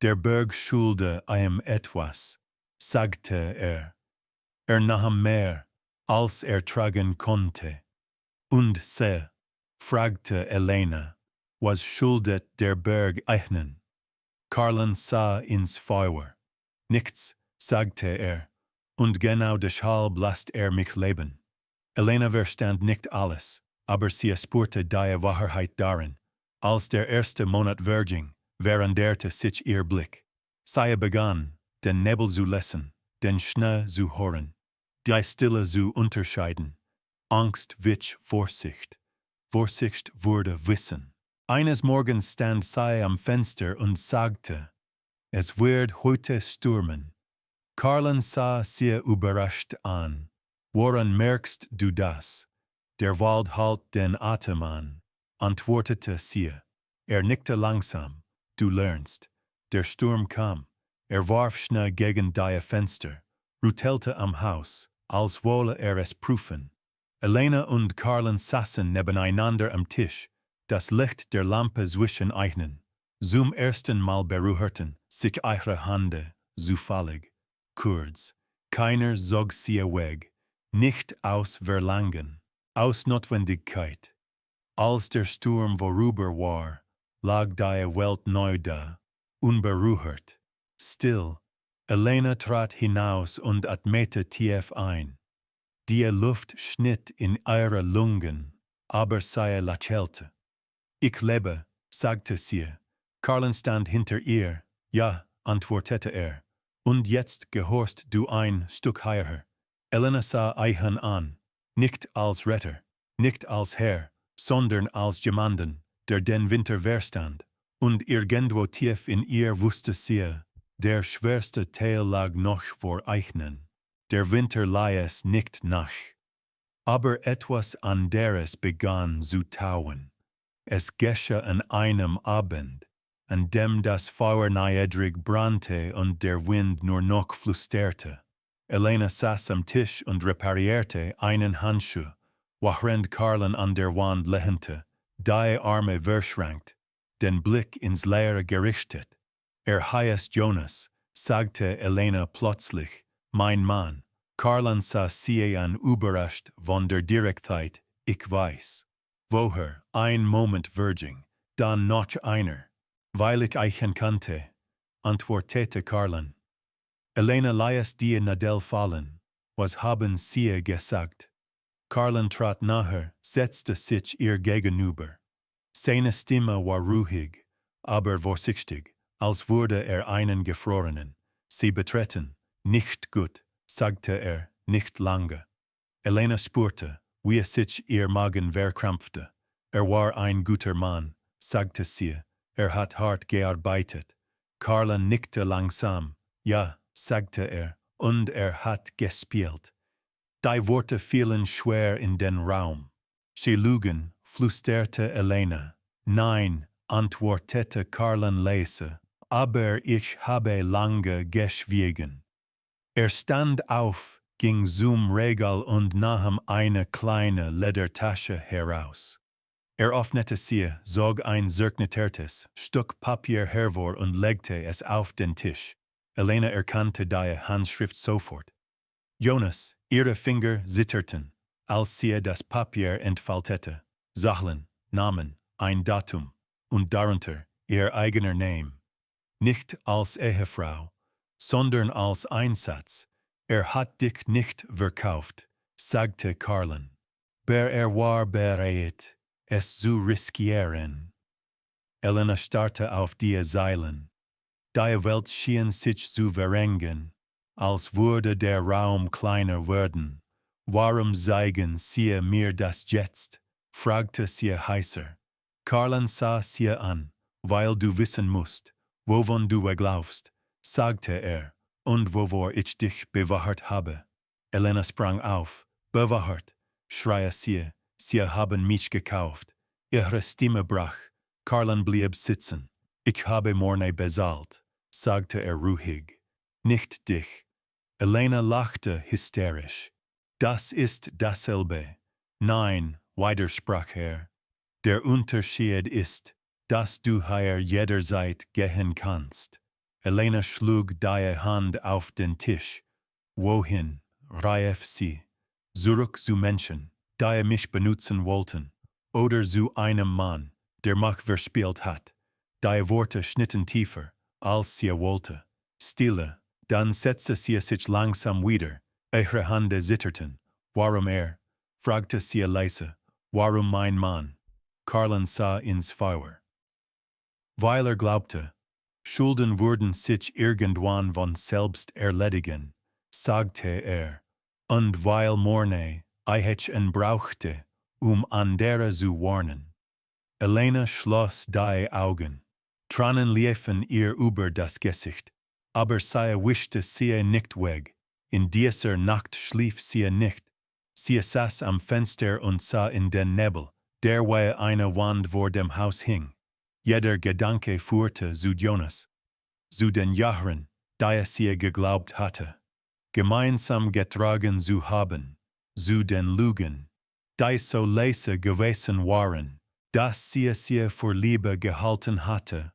der Berg schulde ihm etwas, sagte er. Nahm mehr, als tragen konnte. Und sie, fragte Elena, was schuldet der Berg ihnen? Karlan sah ins Feuer. Nichts, sagte er, und genau deshalb lasst mich leben. Elena verstand nicht alles, aber sie spürte die Wahrheit darin. Als der erste Monat verging, veränderte sich ihr Blick. Sie begann, den Nebel zu lesen, den Schnee zu hören, die Stille zu unterscheiden. Angst wich Vorsicht. Vorsicht wurde Wissen. Eines Morgens stand sie am Fenster und sagte, es wird heute stürmen. Karlan sah sie überrascht an. Woran merkst du das? Der Wald hält den Atem an, antwortete sie. Nickte langsam. Du lernst. Der Sturm kam. Warf Schnee gegen die Fenster, rüttelte am Haus, als wolle es prüfen. Elena und Karlan saßen nebeneinander am Tisch, das Licht der Lampe zwischen ihnen. Zum ersten Mal berührten sich ihre Hände zufällig. Kurz. Keiner zog sie weg. nicht aus Verlangen, aus Notwendigkeit. Als der Sturm vorüber war, lag die Welt neu da, unberührt, still. Elena trat hinaus und atmete tief ein. Die Luft schnitt in ihre Lungen, aber sie lächelte. Ich lebe, sagte sie. Carlen stand hinter ihr. Ja, antwortete er. Und jetzt gehorchst du ein Stück hierher. Elena sah Eichen an, nicht als Retter, nicht als Herr, sondern als jemanden, der den Winter verstand. Und irgendwo tief in ihr wusste sie, der schwerste Teil lag noch vor Eichen. Der Winter lieh es nicht nach. Aber etwas anderes begann zu tauen. Es geschah an einem Abend, an dem das Feuer neidrig brannte und der Wind nur noch flüsterte. Elena saß am Tisch und reparierte einen Handschuh, während Carlen an der Wand lehnte, die Arme verschränkt, den Blick ins Leere gerichtet. Heißt Jonas, sagte Elena plötzlich, mein Mann. Carlen sah sie an überrascht von der Direktheit, ich weiß. Woher, ein Moment Virgin, dann noch einer. Weil ich Eichen kannte, antwortete Carlen. Elena ließ die Nadel fallen. Was haben sie gesagt? Carlen trat nahe, setzte sich ihr gegenüber. Seine Stimme war ruhig, aber vorsichtig, als würde einen Gefrorenen. Sie betreten, nicht gut, sagte nicht lange. Elena spürte, wie sich ihr Magen verkrampfte. War ein guter Mann, sagte sie, hat hart gearbeitet. Carlen nickte langsam. Ja, sagte und hat gespielt. Die Worte fielen schwer in den Raum. Sie lügen, flüsterte Elena. Nein, antwortete Carlen leise, aber ich habe lange geschwiegen. Stand auf, ging zum Regal und nahm eine kleine Ledertasche heraus. Öffnete sie, zog ein zerknittertes Stück Papier hervor und legte es auf den Tisch. Elena erkannte die Handschrift sofort. Jonas, ihre Finger zitterten, als sie das Papier entfaltete. Zahlen, Namen, ein Datum und darunter ihr eigener Name. Nicht als Ehefrau, sondern als Einsatz. Hat dich nicht verkauft, sagte Carlen. Aber war bereit, es zu riskieren. Elena starrte auf die Zeilen. Die Welt schien sich zu verengen, als würde der Raum kleiner werden. Warum zeigen Sie mir das jetzt? Fragte sie heißer. Carlen sah sie an, weil du wissen musst, wovon du glaubst, sagte und wovor ich dich bewahrt habe. Elena sprang auf. Bewahrt, schrie sie, sie haben mich gekauft. Ihre Stimme brach. Carlen blieb sitzen. Ich habe morgen bezahlt, sagte ruhig. Nicht dich. Elena lachte hysterisch. Das ist dasselbe. Nein, widersprach Der Unterschied ist, dass du hier jederzeit gehen kannst. Elena schlug die Hand auf den Tisch. Wohin, rief sie. Zurück zu Menschen, die mich benutzen wollten. Oder zu einem Mann, der mich verspielt hat. Die Worte schnitten tiefer, als sie wollte. Stille, dann setzte sie sich langsam wieder. Ihre Hände zitterten. Warum fragte sie leise. Warum mein Mann? Carlen sah ins Feuer. Weil glaubte, Schulden würden sich irgendwann von selbst erledigen, sagte und weil morgen Eichen brauchte, andere zu warnen. Elena schloss die Augen. Tränen liefen ihr über das Gesicht, aber sie wischte sie nicht weg. In dieser Nacht schlief sie nicht. Sie saß am Fenster und sah in den Nebel, der wie eine Wand vor dem Haus hing. Jeder Gedanke führte zu Jonas, zu den Jahren, die sie geglaubt hatte, gemeinsam getragen zu haben, zu den Lügen, die so leise gewesen waren, dass sie für Liebe gehalten hatte.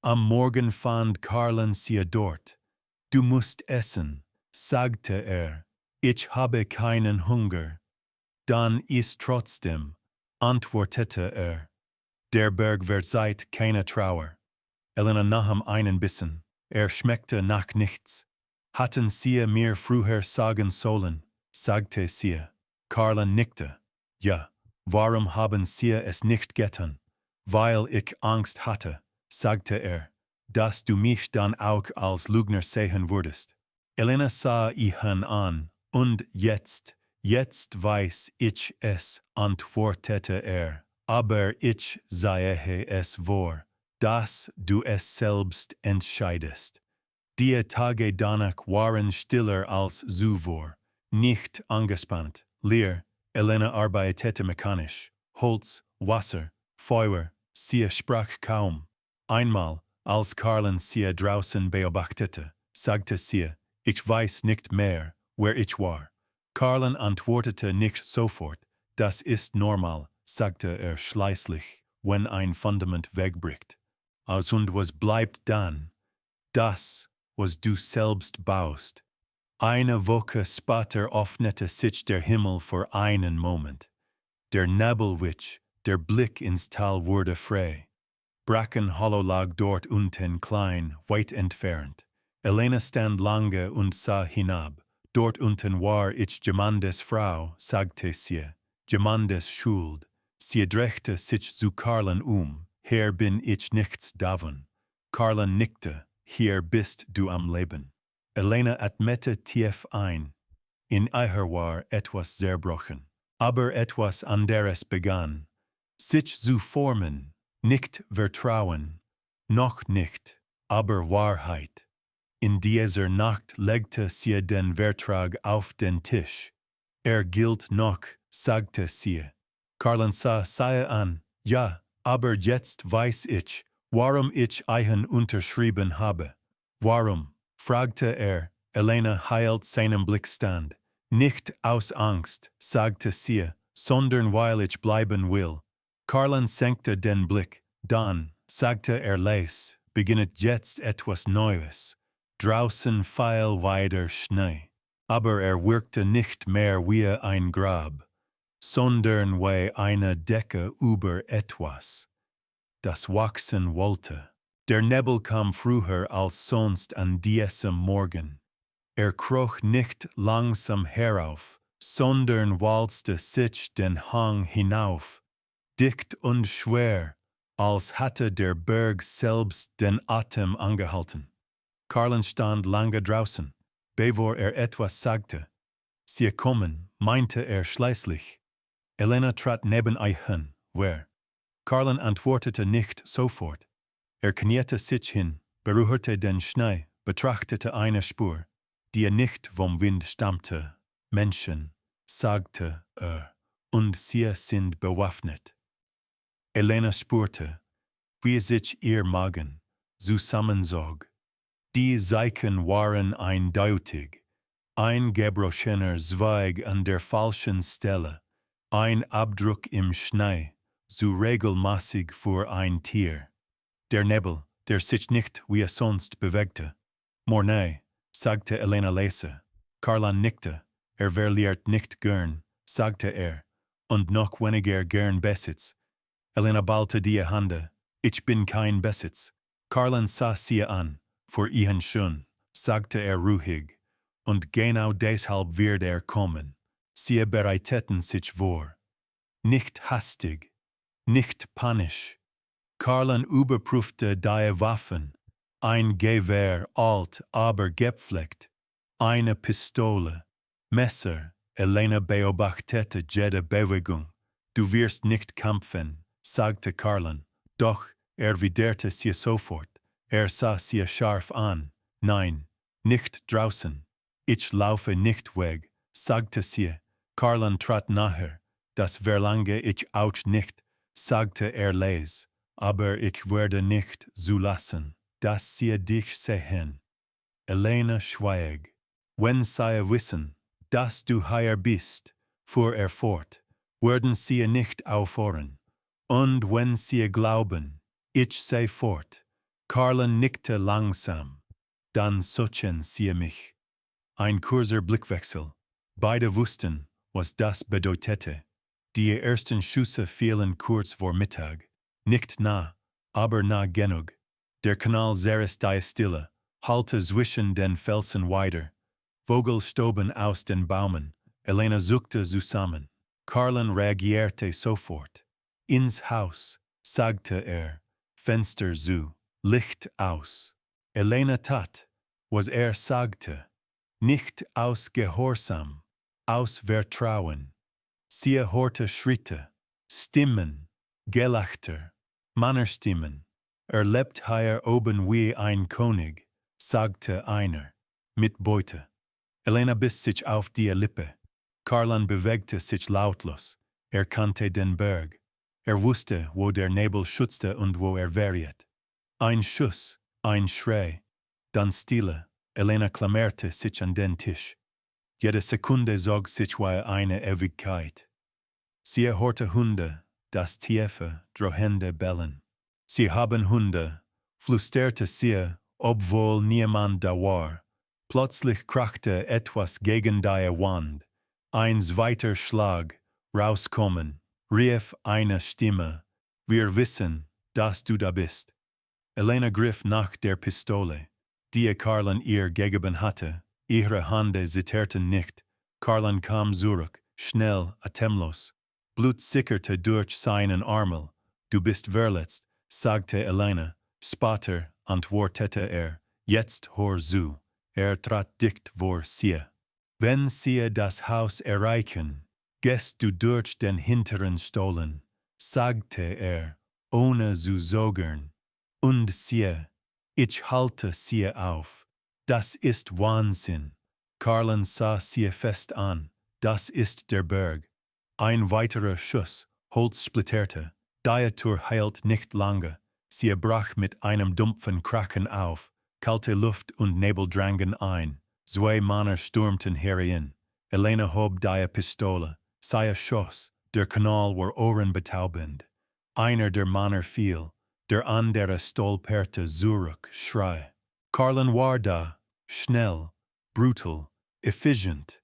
Am Morgen fand Carlen sie dort. Du musst essen, sagte Ich habe keinen Hunger. Dann ist trotzdem, antwortete er. Der Berg verzeiht keine Trauer. Elena nahm einen Bissen. Schmeckte nach nichts. Hatten Sie mir früher sagen sollen, sagte sie. Carla nickte. Ja, warum haben Sie es nicht getan? Weil ich Angst hatte, sagte er, dass du mich dann auch als Lügner sehen würdest. Elena sah ihn an, und jetzt weiß ich es, antwortete er, aber ich sehe es vor, dass du es selbst entscheidest. Die Tage danach waren stiller als zuvor, nicht angespannt, leer. Elena arbeitete mechanisch. Holz, Wasser, Feuer, sie sprach kaum. Einmal, als Carlen sie draußen beobachtete, sagte sie, ich weiß nicht mehr, wer ich war. Carlen antwortete nicht sofort, das ist normal, sagte er schließlich, wenn ein Fundament wegbricht. Und was bleibt dann? Das, was du selbst baust. Eine Woche später öffnete sich der Himmel für einen Moment. Der Nebel wich, der Blick ins Tal wurde frei. Brackenhollow lag dort unten klein, weit entfernt. Elena stand lange und sah hinab. Dort unten war ich jemandes Frau, sagte sie. Jemandes Schuld. Sie drehte sich zu Carlen Hier bin ich nichts davon. Carlen nickte. Hier bist du am Leben. Elena atmete tief ein. In ihr war etwas zerbrochen. Aber etwas anderes begann. Sich zu formen, nicht Vertrauen, noch nicht, aber Wahrheit. In dieser Nacht legte sie den Vertrag auf den Tisch. Gilt noch, sagte sie. Carlen sah sie an. Ja, aber jetzt weiß ich, warum ich ihn unterschrieben habe. Warum? Fragte er. Elena hielt seinen Blick stand. Nicht aus Angst, sagte sie, sondern weil ich bleiben will. Carlen senkte den Blick. Dann, sagte er leise, beginnt jetzt etwas Neues. Draußen fiel weiter Schnee. Aber wirkte nicht mehr wie ein Grab, sondern wie eine Decke über etwas, das wachsen wollte. Der Nebel kam früher als sonst an diesem Morgen. Kroch nicht langsam herauf, sondern walzte sich den Hang hinauf, dicht und schwer, als hatte der Berg selbst den Atem angehalten. Carlen stand lange draußen, bevor etwas sagte. Sie kommen, meinte schließlich. Elena trat neben ihn, wer? Carlen antwortete nicht sofort. Kniete sich hin, berührte den Schnee, betrachtete eine Spur, die nicht vom Wind stammte. Menschen, sagte und sie sind bewaffnet. Elena spürte, wie sich ihr Magen zusammenzog. Die Zeichen waren eindeutig. Ein gebrochener Zweig an der falschen Stelle, ein Abdruck im Schnee, so regelmäßig für ein Tier. Der Nebel, der sich nicht wie sonst bewegte. Mornay, sagte Elena leise. Carlen nickte. Verliert nicht gern, sagte und noch weniger gern Besitz. Elena ballte die Hände. Ich bin kein Besitz. Carlen sah sie an. Für ihn schon, sagte ruhig. Und genau deshalb wird kommen. Sie bereiteten sich vor. Nicht hastig, nicht panisch. Carlen überprüfte die Waffen. Ein Gewehr, alt, aber gepflegt. Eine Pistole. Messer. Elena beobachtete jede Bewegung. Du wirst nicht kämpfen, sagte Carlen. Doch, erwiderte sie sofort. Sah sie scharf an. Nein, nicht draußen. Ich laufe nicht weg, sagte sie. Carlen trat nahe. Das verlange ich auch nicht, sagte leise. Aber ich werde nicht zulassen, dass sie dich sehen. Elena schwieg. Wenn sie wissen, dass du hier bist, fuhr fort, werden sie nicht aufhören. Und wenn sie glauben, ich sei fort. Carlen nickte langsam. Dann suchen sie mich. Ein kurzer Blickwechsel. Beide wussten, was das bedeutete. Die ersten Schüsse fielen kurz vor Mittag. Nicht nah, aber nah genug. Der Kanal zerriss die Stille, hallte zwischen den Felsen weiter. Vogel stoben aus den Bäumen. Elena zuckte zusammen. Karlen reagierte sofort. Ins Haus, sagte Fenster zu, Licht aus. Elena tat, was sagte. Nicht aus Gehorsam, aus Vertrauen. Sie hörte Schritte, Stimmen, Gelächter, Männerstimmen. Lebt hier oben wie ein König, sagte einer, mit Beute. Elena biss sich auf die Lippe. Karlan bewegte sich lautlos. Kannte den Berg. Wusste, wo der Nebel schützte und wo variiert. Ein Schuss, ein Schrei, dann Stille. Elena klammerte sich an den Tisch. Jede Sekunde zog sich wie eine Ewigkeit. Sie hörte Hunde, das tiefe, drohende Bellen. Sie haben Hunde, flüsterte sie, obwohl niemand da war. Plötzlich krachte etwas gegen die Wand. Ein zweiter Schlag, rauskommen, rief eine Stimme. Wir wissen, dass du da bist. Elena griff nach der Pistole, die Karlan ihr gegeben hatte. Ihre Hände zitterten nicht. Karlan kam zurück, schnell, atemlos. Blut sickerte durch seinen Ärmel. Du bist verletzt, sagte Elena. Später antwortete jetzt hör zu. Trat dicht vor sie. Wenn sie das Haus erreichen, gehst du durch den hinteren Stollen, sagte ohne zu zögern. Und sie, ich halte sie auf. Das ist Wahnsinn. Karlan sah sie fest an. Das ist der Berg. Ein weiterer Schuss, Holz splitterte. Die Tür heilt nicht lange. Sie brach mit einem dumpfen Krachen auf. Kalte Luft und Nebel drangen ein. Zwei Männer stürmten herein. Elena hob die Pistole. Sie schoss. Der Kanal war ohrenbetaubend. Einer der Männer fiel. Der andere stolperte zurück, schrei. Karlan war da. Schnell, brutal, effizient.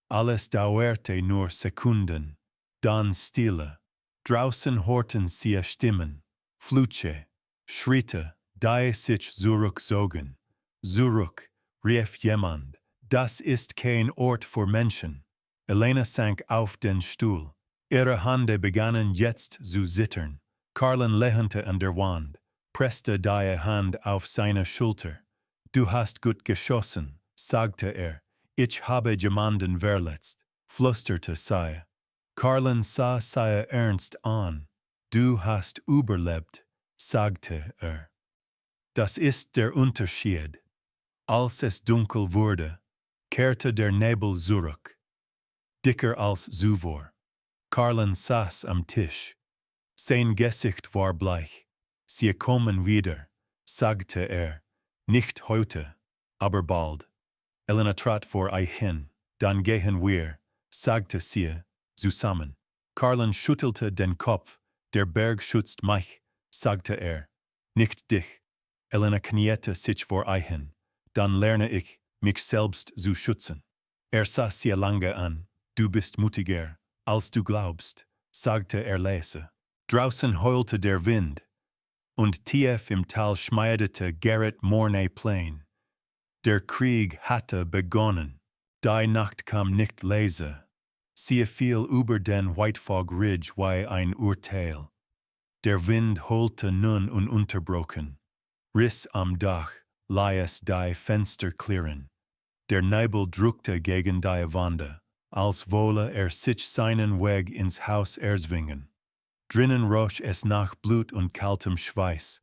Alles dauerte nur Sekunden. Dann Stille. Draußen hörten sie Stimmen, Flüche, Schritte, die sich zurückzogen. Zurück, rief jemand. Das ist kein Ort für Menschen. Elena sank auf den Stuhl. Ihre Hände begannen jetzt zu zittern. Karlan lehnte an der Wand, presste die Hand auf seine Schulter. Du hast gut geschossen, sagte Ich habe jemanden verletzt, flüsterte sie. Karlan sah sie ernst an. Du hast überlebt, sagte Das ist der Unterschied. Als es dunkel wurde, kehrte der Nebel zurück. Dicker als zuvor. Karlan saß am Tisch. Sein Gesicht war bleich. Sie kommen wieder, sagte Nicht heute, aber bald. Elena trat vor hin. Dann gehen wir, sagte sie, zusammen. Karlan schüttelte den Kopf. Der Berg schützt mich, sagte Nicht dich. Elena kniete sich vor hin. Dann lerne ich, mich selbst zu schützen. Sah sie lange an. Du bist mutiger, als du glaubst, sagte leise. Draußen heulte der Wind. Und tief im Tal schmeidete Gerrit Mornay Plain. Der Krieg hatte begonnen. Die Nacht kam nicht leise. Sie fiel über den Whitefog Ridge wie ein Urteil. Der Wind heulte nun ununterbrochen. Riss am Dach, ließ die Fenster klirren. Der Nebel drückte gegen die Wände, als wolle sich seinen Weg ins Haus erzwingen. Drinnen roch es nach Blut und kaltem Schweiß.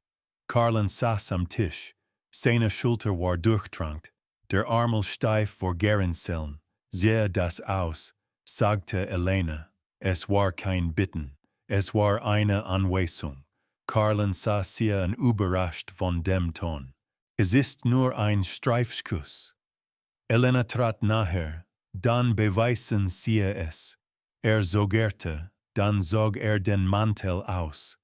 Karlan saß am Tisch. Seine Schulter war durchtrankt, der Ärmel steif vor Gerinseln. Sehe das aus, sagte Elena. Es war kein Bitten, es war eine Anweisung. Karlan sah sie an überrascht von dem Ton. Es ist nur ein Streifschuss. Elena trat naher, dann beweisen sie es. Zögerte, dann zog den Mantel aus.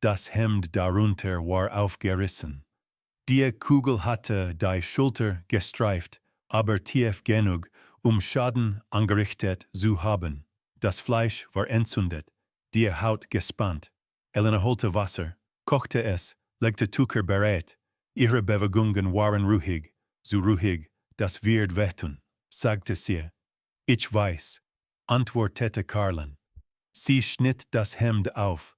Das Hemd darunter war aufgerissen. Die Kugel hatte die Schulter gestreift, aber tief genug, Schaden angerichtet zu haben. Das Fleisch war entzündet, die Haut gespannt. Elena holte Wasser, kochte es, legte Tucher bereit. Ihre Bewegungen waren ruhig, so ruhig, dass wir wehtun, sagte sie. Ich weiß, antwortete Carlen. Sie schnitt das Hemd auf,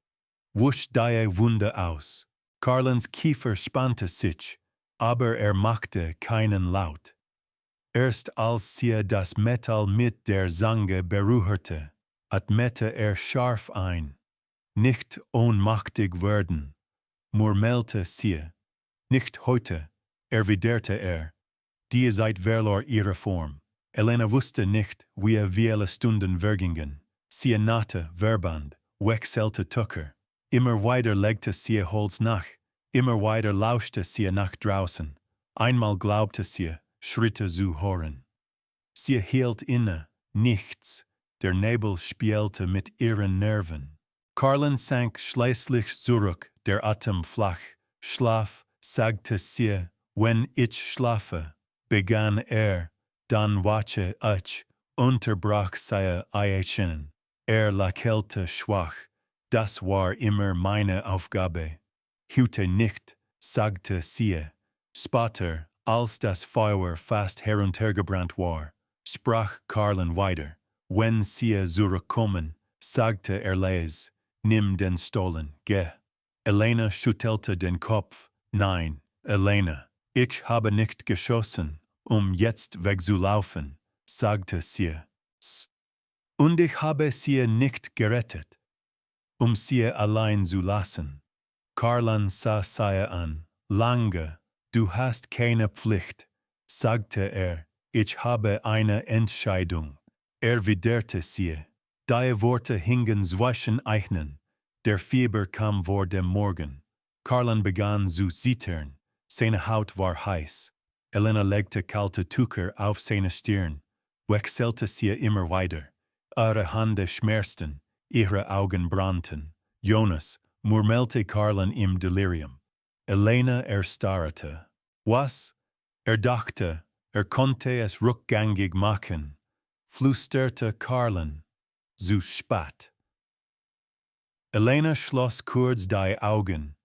wusch die Wunde aus. Carlens Kiefer spannte sich, aber machte keinen Laut. Erst als sie das Metall mit der Zange berührte, atmete scharf ein. Nicht ohnmächtig werden, murmelte sie. Nicht heute, erwiderte Die Zeit verlor ihre Form. Elena wusste nicht, wie viele Stunden vergingen. Sie nahte, verband, wechselte Tucker. Immer weiter legte sie Holz nach, immer weiter lauschte sie nach draußen. Einmal glaubte sie, Schritte zu hören. Sie hielt inne, nichts. Der Nebel spielte mit ihren Nerven. Carlen sank schließlich zurück, der Atem flach. Schlaf, sagte sie, wenn ich schlafe, begann dann wache ich, unterbrach sie Eichen. Lächelte schwach, das war immer meine Aufgabe. Heute nicht, sagte sie. Später, als das Feuer fast heruntergebrannt war, sprach Carlen weiter. Wenn sie zurückkommen, sagte leise, nimm den Stollen, geh. Elena schüttelte den Kopf. Nein, Elena, ich habe nicht geschossen, jetzt wegzulaufen, sagte sie. Und ich habe sie nicht gerettet, sie allein zu lassen. Carlen sah sie an. Lange, du hast keine Pflicht, sagte ich habe eine Entscheidung. Erwiderte sie. Die Worte hingen zwischen Eichen. Der Fieber kam vor dem Morgen. Carlen begann zu zittern. Seine Haut war heiß. Elena legte kalte Tücher auf seine Stirn. Wechselte sie immer weiter. Ihre Hände schmerzten, ihre Augen brannten. Jonas, murmelte Carlen im Delirium. Elena erstarrte. Was? Dachte, konnte es rückgängig machen. Flüsterte Carlen. Zu spät. Elena schloss kurz die Augen.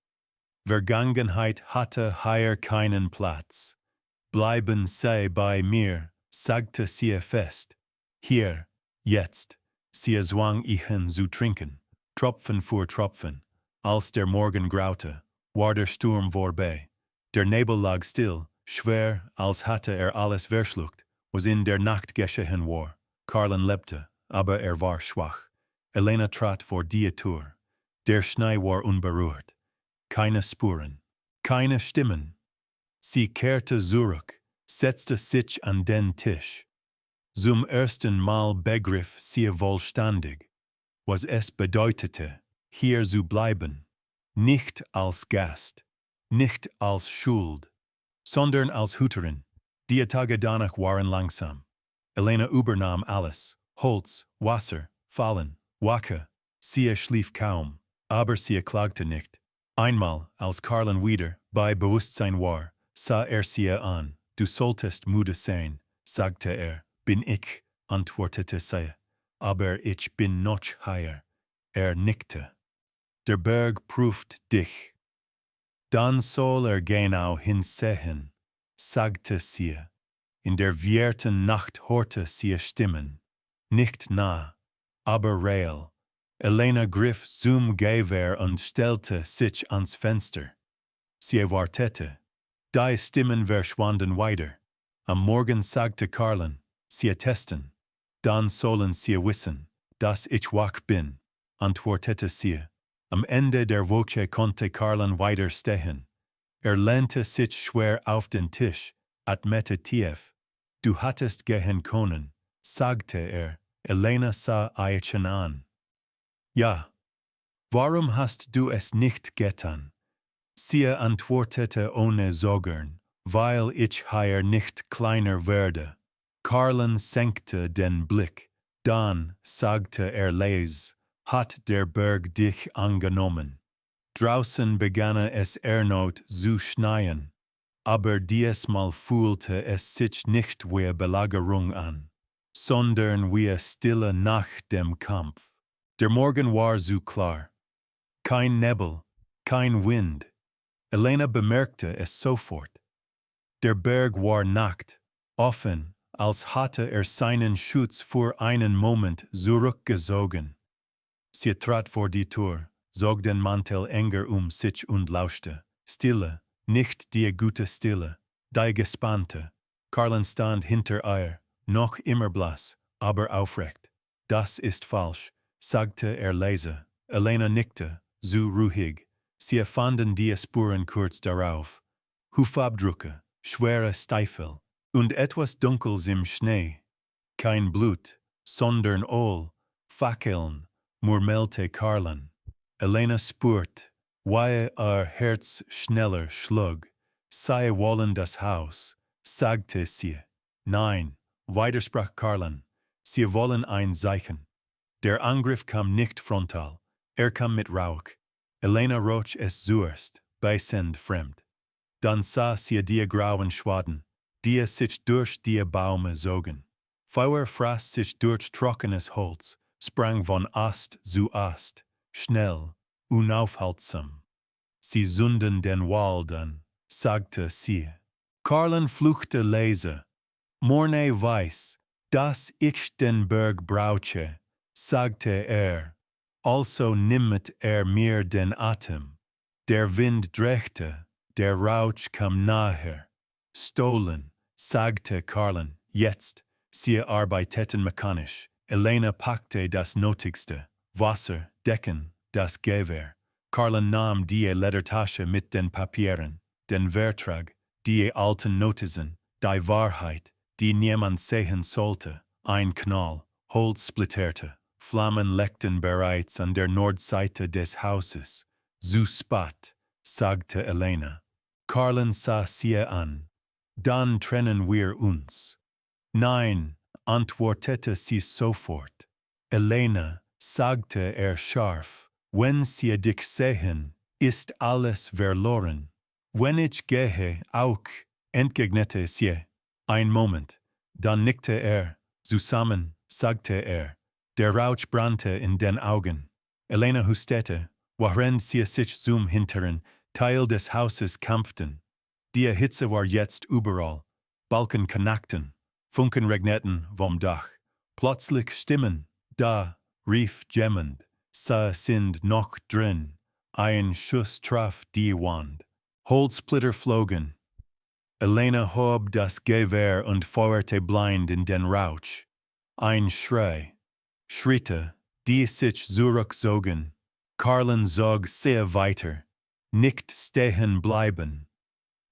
Vergangenheit hatte hier keinen Platz. Bleiben Sie bei mir, sagte sie fest. Hier, jetzt. Sie zwang ihn zu trinken, Tropfen für Tropfen. Als der Morgen graute, war der Sturm vorbei. Der Nebel lag still, schwer, als hatte alles verschluckt, was in der Nacht geschehen war. Carlen lebte, aber war schwach. Elena trat vor die Tür. Der Schnee war unberührt. Keine Spuren, keine Stimmen. Sie kehrte zurück, setzte sich an den Tisch. Zum ersten Mal begriff sie vollständig, was es bedeutete, hier zu bleiben. Nicht als Gast, nicht als Schuld, sondern als Hüterin. Die Tage danach waren langsam. Elena übernahm alles, Holz, Wasser, Fallen, Wache. Sie schlief kaum, aber sie klagte nicht. Einmal, als Carlen wieder bei Bewusstsein war, sah sie an. Du solltest müde sein, sagte Bin ich, antwortete sie. Aber ich bin noch hier. Nickte. Der Berg prüft dich. Dann soll genau hinsehen, sagte sie. In der vierten Nacht hörte sie Stimmen. Nicht nah, aber real. Elena griff zum Gewehr und stellte sich ans Fenster. Sie wartete. Die Stimmen verschwanden weiter. Am Morgen sagte Carlen, sie testen. Dann sollen sie wissen, dass ich wach bin, antwortete sie. Am Ende der Woche konnte Carlen weiter stehen. Lehnte sich schwer auf den Tisch, atmete tief. Du hattest gehen können, sagte Elena sah Eichen an. Ja. Warum hast du es nicht getan? Sie antwortete ohne Zögern, weil ich hier nicht kleiner werde. Carlen senkte den Blick. Dann sagte leise, hat der Berg dich angenommen. Draußen begann es erneut zu schneien, aber diesmal fühlte es sich nicht wie Belagerung an. sondern wir stille nach dem Kampf. Der Morgen war so klar. Kein Nebel, kein Wind. Elena bemerkte es sofort. Der Berg war nackt, offen, als hatte seinen Schutz für einen Moment zurückgezogen. Sie trat vor die Tür, zog den Mantel enger sich und lauschte. Stille, nicht die gute Stille, die gespannte. Carlen stand hinter ihr, noch immer blass, aber aufrecht. Das ist falsch, sagte leise. Elena nickte, so ruhig. Sie fanden die Spuren kurz darauf. Hufabdrücke, schwere Stiefel und etwas Dunkles im Schnee. Kein Blut, sondern Öl, Fackeln, murmelte Carlen. Elena spürt, wie ihr Herz schneller schlug. Sie wollen das Haus, sagte sie. Nein, widersprach Carlen. Sie wollen ein Zeichen. Der Angriff kam nicht frontal, kam mit Rauch. Elena roch es zuerst, beißend fremd. Dann sah sie die grauen Schwaden, die sich durch die Bäume zogen. Feuer fraß sich durch trockenes Holz, sprang von Ast zu Ast, schnell, unaufhaltsam. Sie zünden den Wald an, sagte sie. Carlen fluchte leise. Morne weiß, dass ich den Berg brauche, sagte Also nimmt mir den Atem. Der Wind drehte, der Rauch kam naher. Stohlen, sagte Carlen, jetzt. Sie arbeiteten mechanisch. Elena packte das Nötigste. Wasser, Decken, das Gewehr. Carlen nahm die Ledertasche mit den Papieren, den Vertrag, die alten Notizen, die Wahrheit, die niemand sehen sollte. Ein Knall, Holz splitterte. Flammen leckten bereits an der Nordseite des Hauses. Zu spät, sagte Elena. Carlen sah sie an. Dann trennen wir uns. Nein, antwortete sie sofort. Elena, sagte scharf, wenn sie dich sehen, ist alles verloren. Wenn ich gehe, auch, entgegnete sie. Ein Moment, dann nickte zusammen, sagte Der Rauch brannte in den Augen. Elena hustete, während sie sich zum hinteren Teil des Hauses kämpften. Die Hitze war jetzt überall. Balken knackten, Funken regneten vom Dach. Plötzlich Stimmen, da, rief jemand, sie sind noch drin. Ein Schuss traf die Wand. Holzsplitter flogen. Elena hob das Gewehr und feuerte blind in den Rauch. Ein Schrei. Schritte, die sich zurückzogen. Carlen zog sehr weiter. Nicht stehen bleiben.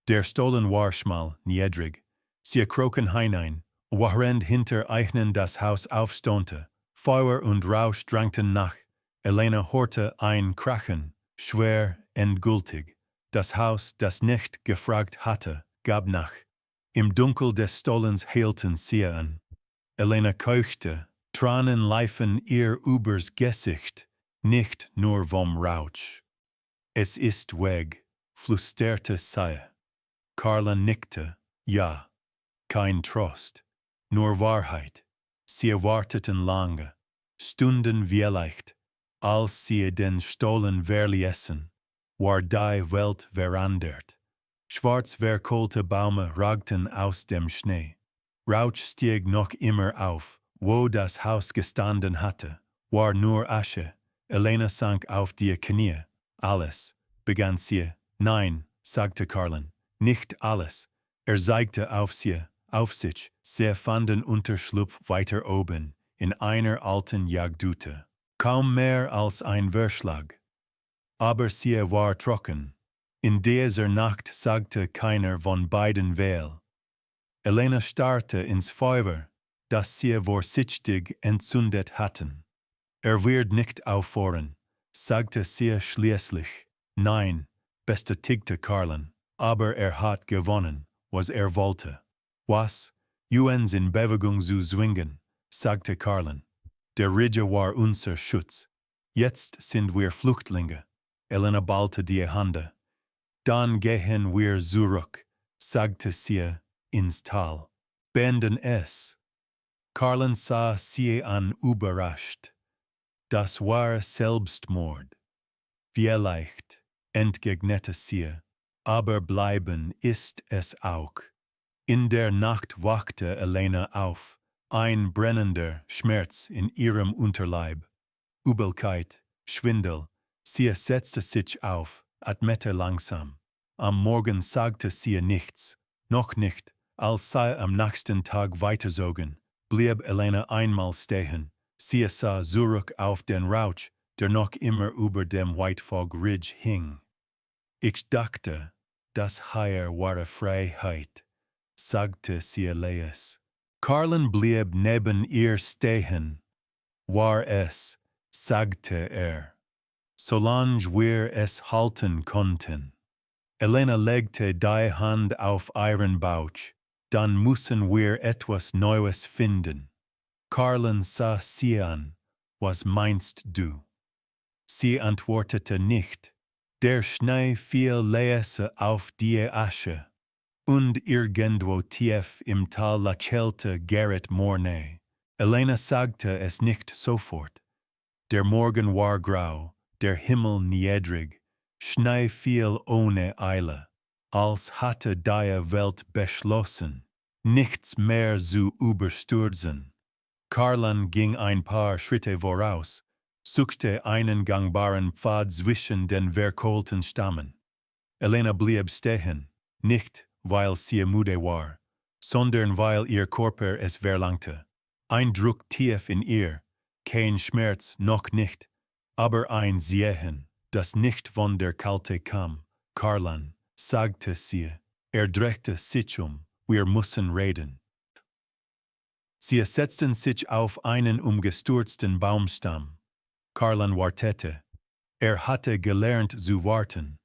Der Stollen war schmal, niedrig. Sie krochen hinein, während hinter ihnen das Haus aufstonte. Feuer und Rauch drängten nach. Elena hörte ein Krachen, schwer, endgültig. Das Haus, das nicht gefragt hatte, gab nach. Im Dunkel des Stollens hielten sie an. Elena keuchte, Tränen liefen ihr übers Gesicht, nicht nur vom Rauch. Es ist weg, flüsterte sie. Carlen nickte, ja. Kein Trost, nur Wahrheit. Sie warteten lange, Stunden vielleicht, als sie den Stollen verließen, war die Welt verandert. Schwarz verkohlte Bäume ragten aus dem Schnee. Rauch stieg noch immer auf, wo das Haus gestanden hatte, war nur Asche. Elena sank auf die Knie. Alles, begann sie. Nein, sagte Carlen, nicht alles. Zeigte auf sich, sie fanden Unterschlupf weiter oben, in einer alten Jagdhütte. Kaum mehr als ein Verschlag. Aber sie war trocken. In dieser Nacht sagte keiner von beiden Weil. Elena starrte ins Feuer, das sie vorsichtig entzündet hatten. Wird nicht aufhören, sagte sie schließlich. Nein, bestätigte Carlen, aber hat gewonnen, was wollte. Was? Uns in Bewegung zu zwingen, sagte Carlen. Der Ridge war unser Schutz. Jetzt sind wir Flüchtlinge. Elena ballte die Hände. Dann gehen wir zurück, sagte sie, ins Tal. Beenden es. Karlen sah sie an überrascht. Das war Selbstmord. Vielleicht, entgegnete sie, aber bleiben ist es auch. In der Nacht wachte Elena auf, ein brennender Schmerz in ihrem Unterleib. Übelkeit, Schwindel. Sie setzte sich auf, atmete langsam. Am Morgen sagte sie nichts, noch nicht, als sie am nächsten Tag weiterzogen, blieb Elena einmal stehen. Sie sah zurück auf den Rauch, der noch immer über dem White Fog Ridge hing. Ich dachte, das hier war Freiheit, sagte sie leis. Karlen blieb neben ihr stehen. War es, sagte solange wir es halten konnten. Elena legte die Hand auf ihren Bauch. Dann müssen wir etwas Neues finden. Karlen sah sie an. Was meinst du? Sie antwortete nicht. Der Schnee fiel leise auf die Asche. Und irgendwo tief im Tal lächelte Gerrit Mornay. Elena sagte es nicht sofort. Der Morgen war grau, der Himmel niedrig. Schnee fiel ohne Eile, als hatte die Welt beschlossen, nichts mehr zu überstürzen. Karlen ging ein paar Schritte voraus, suchte einen gangbaren Pfad zwischen den verkohlten Stammen. Elena blieb stehen, nicht, weil sie müde war, sondern weil ihr Körper es verlangte. Ein Druck tief in ihr, kein Schmerz noch nicht, aber ein Sehen, das nicht von der Kälte kam. Karlen, sagte sie, drehte sich wir müssen reden. Sie setzten sich auf einen umgestürzten Baumstamm. Karlen wartete. Hatte gelernt zu warten.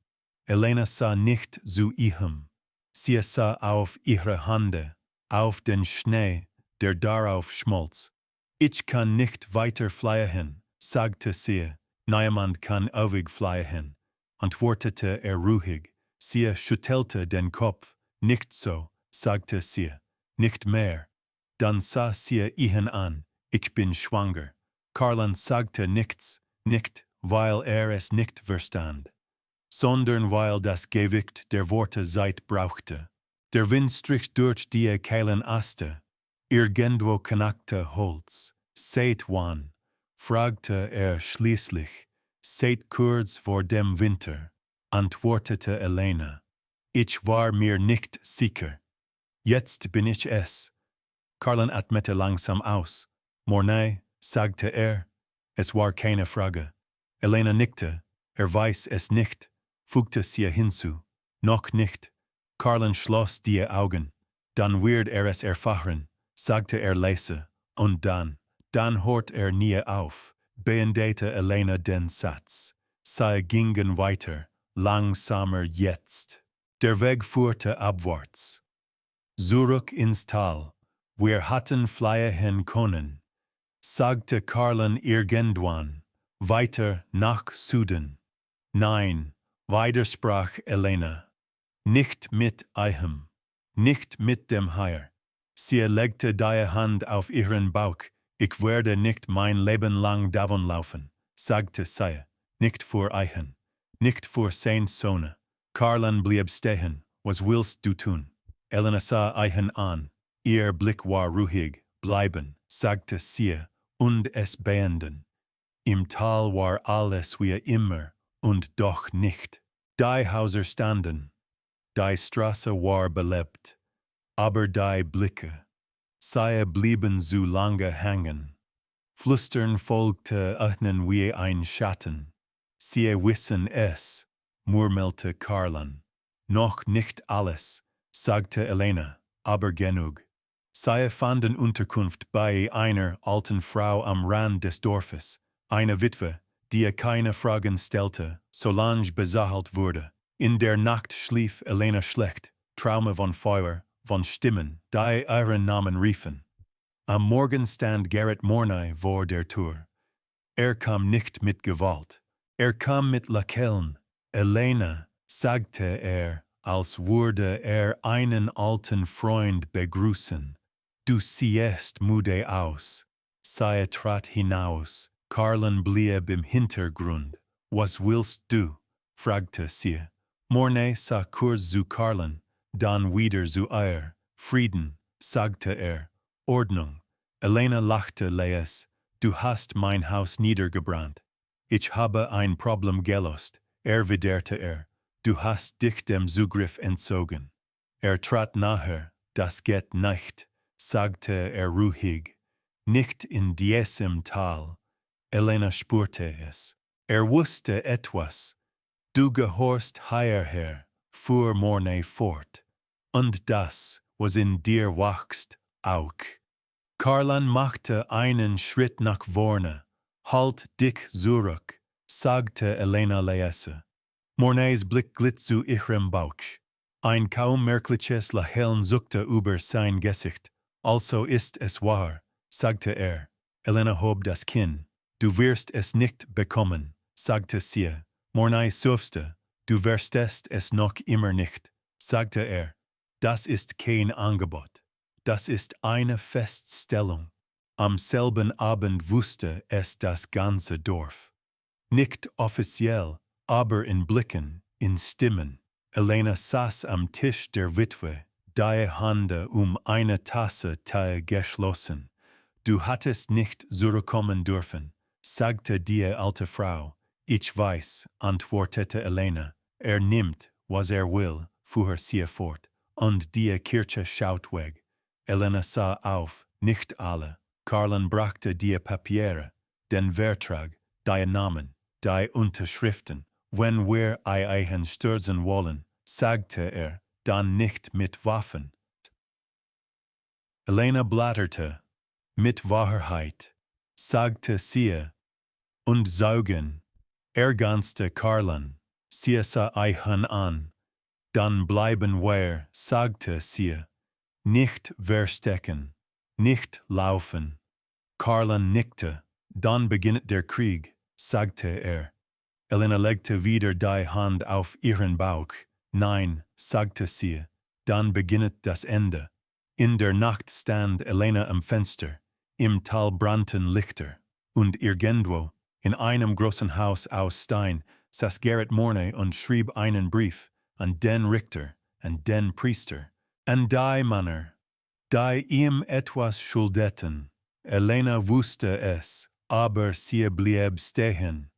Elena sah nicht zu ihm. Sie sah auf ihre Hände, auf den Schnee, der darauf schmolz. Ich kann nicht weiter fliehen, sagte sie. Niemand kann ewig fliehen, antwortete ruhig. Sie schüttelte den Kopf. Nicht so, sagte sie. Nicht mehr. Dann sah sie ihn an. Ich bin schwanger. Karlen sagte nichts, nicht, weil es nicht verstand, sondern weil das Gewicht der Worte Zeit brauchte. Der Wind strich durch die kahlen Äste. Irgendwo knackte Holz. Seid wann? Fragte schließlich. Seid kurz vor dem Winter, antwortete Elena. Ich war mir nicht sicher. Jetzt bin ich es. Karlen atmete langsam aus. Mornay, sagte es war keine Frage. Elena nickte. Weiß es nicht, fügte sie hinzu. Noch nicht. Karlen schloss die Augen. Dann wird es erfahren, sagte leise. Und dann hört nie auf, beendete Elena den Satz. Sie gingen weiter, langsamer jetzt. Der Weg führte abwärts. Zurück ins Tal. Wir hatten fliehen können, sagte Karlen irgendwann. Weiter nach Süden. Nein, widersprach Elena. Nicht mit ihm. Nicht mit dem Hier. Sie legte die Hand auf ihren Bauch. Ich werde nicht mein Leben lang davonlaufen, sagte sie. Nicht für ihn. Nicht für sein Sohn. Karlen blieb stehen. Was willst du tun? Elena sah ihn an. Ihr Blick war ruhig. Bleiben, sagte sie, und es beenden. Im Tal war alles wie immer, und doch nicht. Die Häuser standen. Die Straße war belebt. Aber die Blicke, sie blieben zu lange hängen. Flüstern folgte ihnen wie ein Schatten. Sie wissen es, murmelte Karlen. Noch nicht alles, sagte Elena, aber genug. Sie fanden Unterkunft bei einer alten Frau am Rand des Dorfes, eine Witwe, die keine Fragen stellte, solange bezahlt wurde. In der Nacht schlief Elena schlecht, Traume von Feuer, von Stimmen, die ihren Namen riefen. Am Morgen stand Gerrit Mornay vor der Tür. Kam nicht mit Gewalt. Kam mit Lächeln. Elena, sagte als würde einen alten Freund begrüßen. Du siehst müde aus. Sie trat hinaus. Karlan blieb im Hintergrund. Was willst du? Fragte sie. Morne sah kurz zu Karlan, dann wieder zu ihr. Frieden, sagte Ordnung. Elena lachte leis. Du hast mein Haus niedergebrannt. Ich habe ein Problem gelöst, erwiderte. Du hast dich dem Zugriff entzogen. Trat nahe. Das geht nicht, sagte ruhig. Nicht in diesem Tal. Elena spürte es. Wusste etwas. Du gehorchst hierher, fuhr Morne fort. Und das, was in dir wächst, auch. Karlan machte einen Schritt nach vorne. Halt dich zurück, sagte Elena leise. Mornes Blick glitt zu ihrem Bauch. Ein kaum merkliches Lächeln zuckte über sein Gesicht. Also ist es wahr, sagte. Elena hob das Kinn. Du wirst es nicht bekommen, sagte sie. Morne seufzte. Du verstehst es noch immer nicht, sagte. Das ist kein Angebot. Das ist eine Feststellung. Am selben Abend wusste es das ganze Dorf. Nicht offiziell, aber in Blicken, in Stimmen. Elena saß am Tisch der Witwe, die Hände eine Tasse Tee geschlossen. Du hattest nicht zurückkommen dürfen, sagte die alte Frau. Ich weiß, antwortete Elena. Nimmt, was will, fuhr sie fort, und die Kirche schaut weg. Elena sah auf, nicht alle. Karlan brachte die Papiere, den Vertrag, die Namen, die Unterschriften. Wenn wir Eichen stürzen wollen, sagte dann nicht mit Waffen. Elena blatterte. Mit Wahrheit, sagte sie. Und saugen. Ergänzte Karlan. Sie sah Eichen an. Dann bleiben wir, sagte sie. Nicht verstecken, nicht laufen. Karlan nickte. Dann beginnt der Krieg, sagte. Elena legte wieder die Hand auf ihren Bauch. Nein, sagte sie, dann beginnt das Ende. In der Nacht stand Elena am Fenster. Im Tal brannten Lichter. Und irgendwo, in einem großen Haus aus Stein, saß Gerrit Morne und schrieb einen Brief an den Richter, an den Priester, an die Männer, die ihm etwas schuldeten. Elena wusste es, aber sie blieb stehen.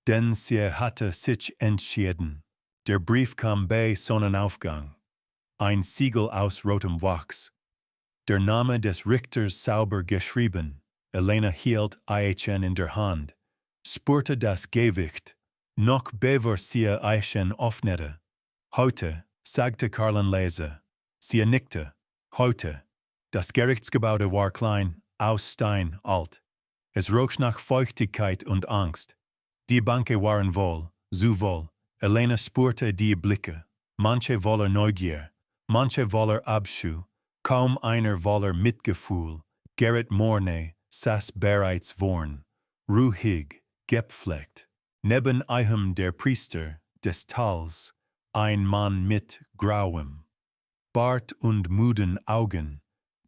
Denn sie hatte sich entschieden. Der Brief kam bei Sonnenaufgang. Ein Siegel aus rotem Wachs. Der Name des Richters sauber geschrieben. Elena hielt Eichen in der Hand. Spürte das Gewicht. Noch bevor sie Eichen öffnete. Heute, sagte Karlan leise. Sie nickte. Heute. Das Gerichtsgebäude war klein, aus Stein, alt. Es roch nach Feuchtigkeit und Angst. Die Banken waren voll, zu voll. Elena spürte die Blicke. Manche voller Neugier, manche voller Abscheu, kaum einer voller Mitgefühl. Gerrit Morne saß bereits vorn, ruhig, gepflegt. Neben ihm der Priester des Tals, ein Mann mit grauem Bart und müden Augen.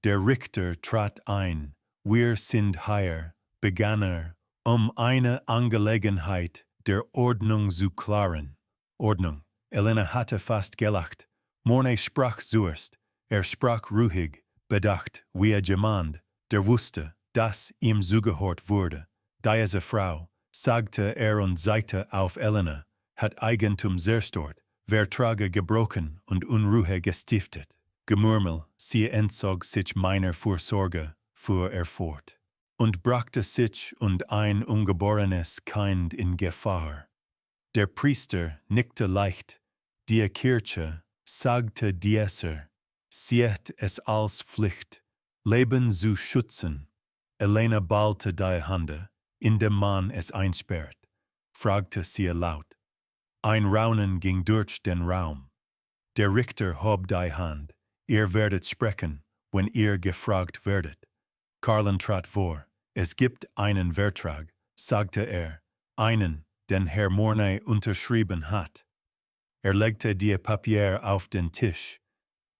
Der Richter trat ein. Wir sind hier, begann eine Angelegenheit der Ordnung zu klären. Ordnung. Elena hatte fast gelacht. Morne sprach zuerst. Sprach ruhig, bedacht, wie jemand, der wusste, dass ihm zugehört wurde. Diese Frau, sagte und zeigte auf Elena, hat Eigentum zerstört, Verträge gebrochen und Unruhe gestiftet. Gemurmel, sie entzog sich meiner Fürsorge, fuhr fort. Und brachte sich und ein ungeborenes Kind in Gefahr. Der Priester nickte leicht. Die Kirche, sagte dieser, sieht es als Pflicht, Leben zu schützen. Elena ballte die Hände, indem man es einsperrt, fragte sie laut. Ein Raunen ging durch den Raum. Der Richter hob die Hand. Ihr werdet sprechen, wenn ihr gefragt werdet. Karlan trat vor. Es gibt einen Vertrag, sagte einen, den Herr Morne unterschrieben hat. Legte die Papiere auf den Tisch.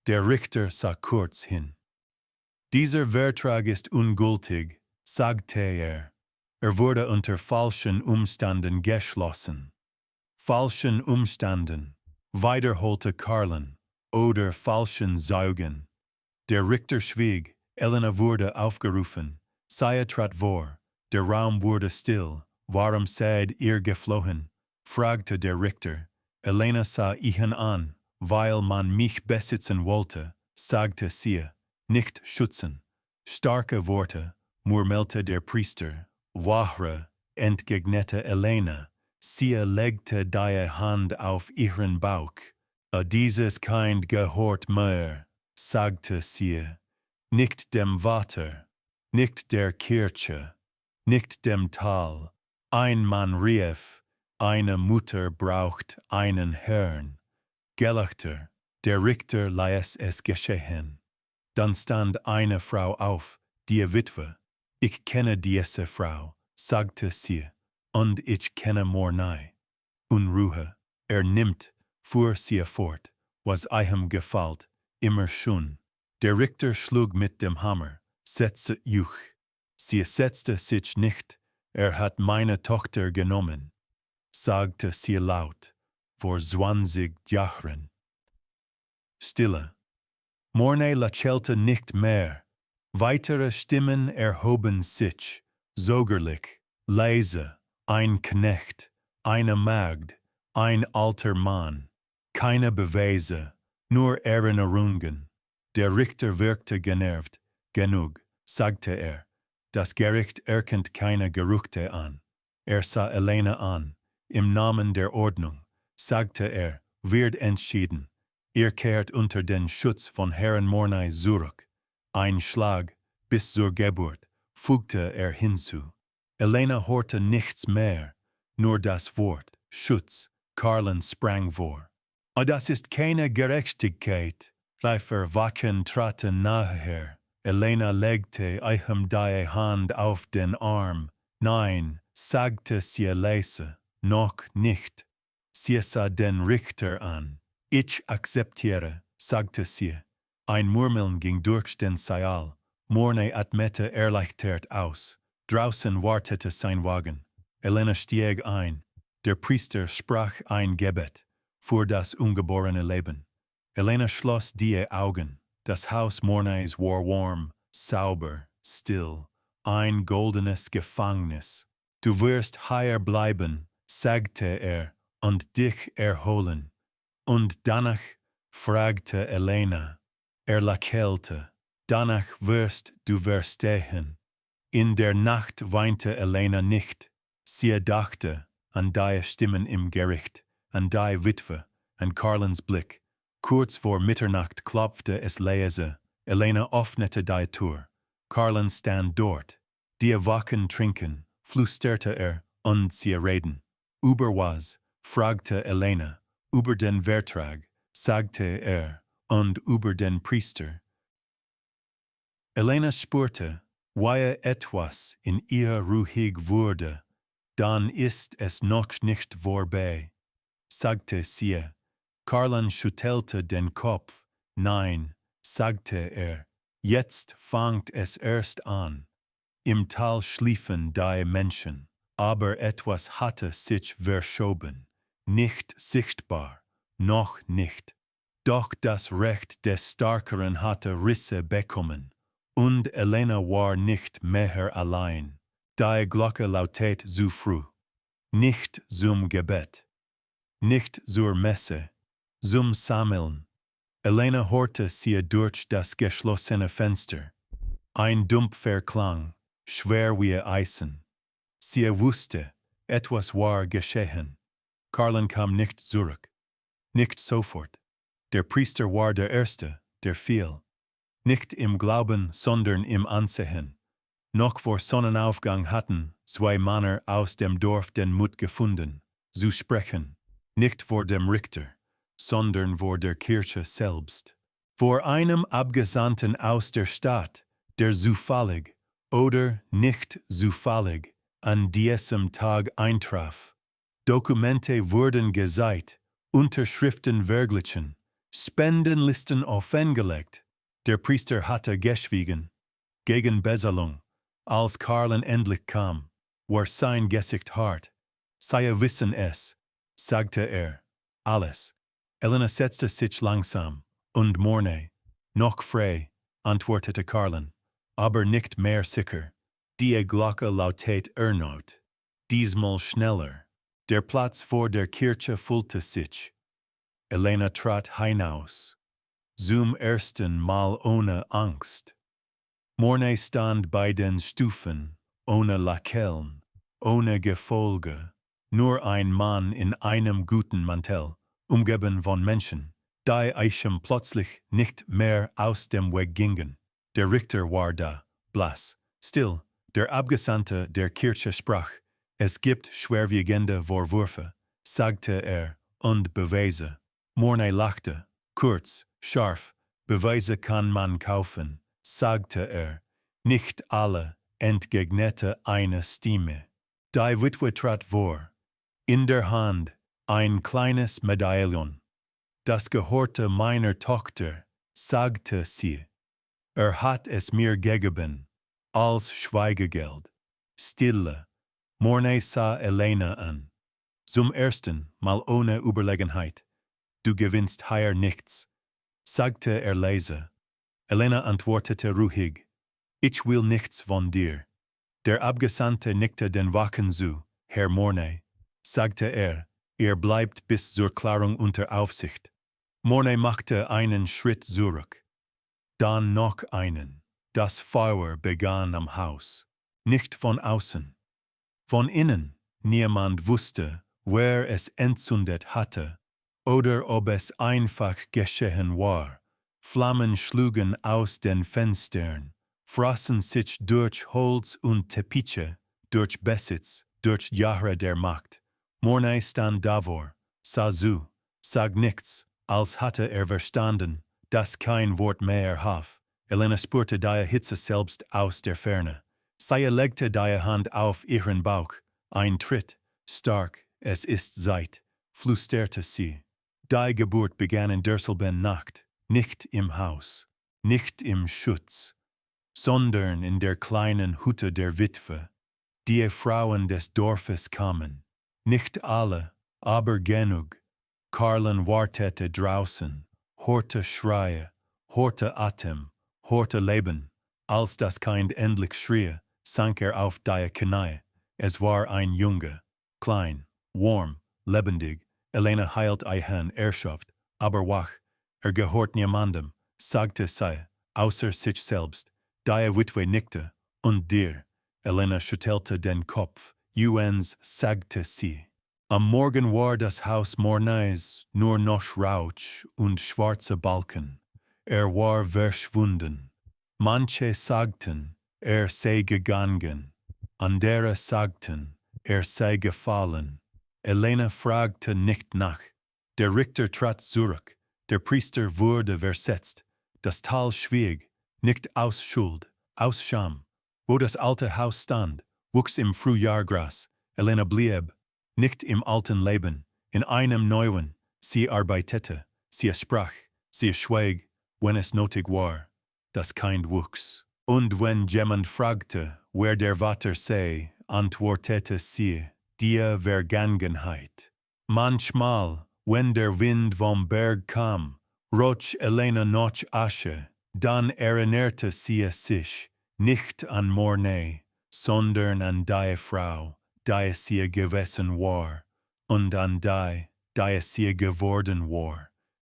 Der Richter sah kurz hin. Dieser Vertrag ist ungültig, sagte er. Er wurde unter falschen Umständen geschlossen. Falschen Umständen, wiederholte Carlin, oder falschen Zeugen. Der Richter schwieg, Elena wurde aufgerufen, Saya trat vor, der Raum wurde still, warum seid ihr geflohen? Fragte der Richter. Elena sah ihn an, weil man mich besitzen wollte, sagte sie, nicht schützen. Starke Worte, murmelte der Priester. Wahre, entgegnete Elena. Sie legte die Hand auf ihren Bauch. Dieses Kind gehört mir, sagte sie. Nicht dem Vater, nicht der Kirche, nicht dem Tal. Ein Mann rief, eine Mutter braucht einen Herrn. Gelächter, der Richter ließ es geschehen. Dann stand eine Frau auf, die Witwe. Ich kenne diese Frau, sagte sie, und ich kenne Mornay. Unruhe, nimmt, fuhr sie fort, was ihm gefällt, immer schon. Der Richter schlug mit dem Hammer, setzte Juch. Sie setzte sich nicht, hat meine Tochter genommen, sagte sie laut, vor 20 Jahren. Stille. Mornay lächelte nicht mehr. Weitere Stimmen erhoben sich, säugerlich, leise, ein Knecht, eine Magd, ein alter Mann. Keine Beweise, nur Erinnerungen. Der Richter wirkte genervt. Genug, sagte er. Das Gericht erkennt keine Gerüchte an. Er sah Elena an. Im Namen der Ordnung, sagte er, wird entschieden. Ihr kehrt unter den Schutz von Herrn Mornay zurück. Ein Schlag, bis zur Geburt, fügte er hinzu. Elena hörte nichts mehr, nur das Wort, Schutz. Carlin sprang vor. Das ist keine Gerechtigkeit, rief er wachend traten nachher. Elena legte ihm die Hand auf den Arm. Nein, sagte sie leise, noch nicht. Sie sah den Richter an. Ich akzeptiere, sagte sie. Ein Murmeln ging durch den Saal. Mornay atmete erleichtert aus. Draußen wartete sein Wagen. Elena stieg ein. Der Priester sprach ein Gebet für das ungeborene Leben. Elena schloss die Augen. Das Haus Mornays war warm, sauber, still. Ein goldenes Gefängnis. Du wirst hier bleiben, sagte er, und dich erholen. Und danach, fragte Elena. Lächelte. Danach wirst du verstehen. In der Nacht weinte Elena nicht. Sie dachte an die Stimmen im Gericht, an die Witwe, an Carlins Blick. Kurz vor Mitternacht klopfte es leise. Elena öffnete die Tür. Carlin stand dort. Die Wachen trinken, flüsterte er, und sie reden. Über was? Fragte Elena. Über den Vertrag, sagte er, und über den Priester. Elena spürte, wie etwas in ihr ruhig wurde. Dann ist es noch nicht vorbei, sagte sie. Carlin schüttelte den Kopf. Nein, sagte er, jetzt fängt es erst an. Im Tal schliefen die Menschen, aber etwas hatte sich verschoben. Nicht sichtbar, noch nicht. Doch das Recht des Stärkeren hatte Risse bekommen. Und Elena war nicht mehr allein. Die Glocke lautet zu früh. Nicht zum Gebet. Nicht zur Messe. Zum Sammeln. Elena hörte sie durch das geschlossene Fenster. Ein dumpfer Klang, schwer wie Eisen. Sie wusste, etwas war geschehen. Carlin kam nicht zurück. Nicht sofort. Der Priester war der Erste, der fiel. Nicht im Glauben, sondern im Ansehen. Noch vor Sonnenaufgang hatten 2 Männer aus dem Dorf den Mut gefunden, zu sprechen. Nicht vor dem Richter, sondern vor der Kirche selbst. Vor einem Abgesandten aus der Stadt, der zufällig oder nicht zufällig an diesem Tag eintraf. Dokumente wurden gezeigt, Unterschriften verglichen, Spendenlisten offengelegt. Der Priester hatte geschwiegen. gegen Bezahlung, als Karlen endlich kam, war sein Gesicht hart. Sie wissen es, sagte alles. Elena setzte sich langsam, und morne, noch frei, antwortete Karlen, aber nicht mehr sicher. Die Glocke lautet erneut, diesmal schneller. Der Platz vor der Kirche füllte sich. Elena trat hinaus, zum ersten Mal ohne Angst. Morne stand bei den Stufen, ohne Lakeln, ohne Gefolge, nur ein Mann in einem guten Mantel, umgeben von Menschen, die Eichem plötzlich nicht mehr aus dem Weg gingen. Der Richter war da, blass, still, der Abgesandte der Kirche sprach, es gibt schwerwiegende Vorwürfe, sagte und Beweise. Morne lachte, kurz, scharf, Beweise kann man kaufen, sagte nicht alle, entgegnete eine Stimme. Die Witwe trat vor, in der Hand ein kleines Medaillon. Das gehörte meiner Tochter, sagte sie. Hat es mir gegeben, als Schweigegeld. Stille. Morne sah Elena an. Zum ersten Mal ohne Überlegenheit. Du gewinnst hier nichts, sagte leise. Elena antwortete ruhig. Ich will nichts von dir. Der Abgesandte nickte den Wachen zu. Herr Morne, sagte bleibt bis zur Klärung unter Aufsicht. Morne machte einen Schritt zurück. Dann noch einen. Das Feuer begann am Haus. Nicht von außen. Von innen. Niemand wusste, wer es entzündet hatte. Oder ob es einfach geschehen war. Flammen schlugen aus den Fenstern, fraßen sich durch Holz und Teppiche, durch Besitz, durch Jahre der Macht. Morne stand davor, sah zu, sag nichts, als hatte verstanden, dass kein Wort mehr half. Elena spürte die Hitze selbst aus der Ferne. Sie legte die Hand auf ihren Bauch, ein Tritt, stark, es ist Zeit, flüsterte sie. Die Geburt begann in derselben Nacht, nicht im Haus, nicht im Schutz, sondern in der kleinen Hütte der Witwe. Die Frauen des Dorfes kamen, nicht alle, aber genug. Karlen wartete draußen, hörte Schreie, hörte Atem, hörte Leben. Als das Kind endlich schrie, sank auf die Knie. Es war ein Junge, klein, warm, lebendig. Elena hielt ein erschöpft, aber wach. Gehört niemandem, sagte sie, außer sich selbst. Die Witwe nickte. Und dir? Elena schüttelte den Kopf. Uns, sagte sie. Am Morgen war das Haus Mornes nur noch Rauch und schwarze Balken. War verschwunden. Manche sagten, sei gegangen. Andere sagten, sei gefallen. Elena fragte nicht nach. Der Richter trat zurück. Der Priester wurde versetzt. Das Tal schwieg, nicht aus Schuld, aus Scham. Wo das alte Haus stand, wuchs im Frühjahr Gras. Elena blieb, nicht im alten Leben, in einem neuen. Sie arbeitete, sie sprach, sie schwieg, wenn es nötig war. Das Kind wuchs. Und wenn jemand fragte, wer der Vater sei, antwortete sie, die Vergangenheit. Manchmal, wenn der Wind vom Berg kam, roch Elena noch Asche, dann erinnerte sie sich, nicht an Morne, sondern an die Frau, die sie gewesen war, und an die sie geworden war.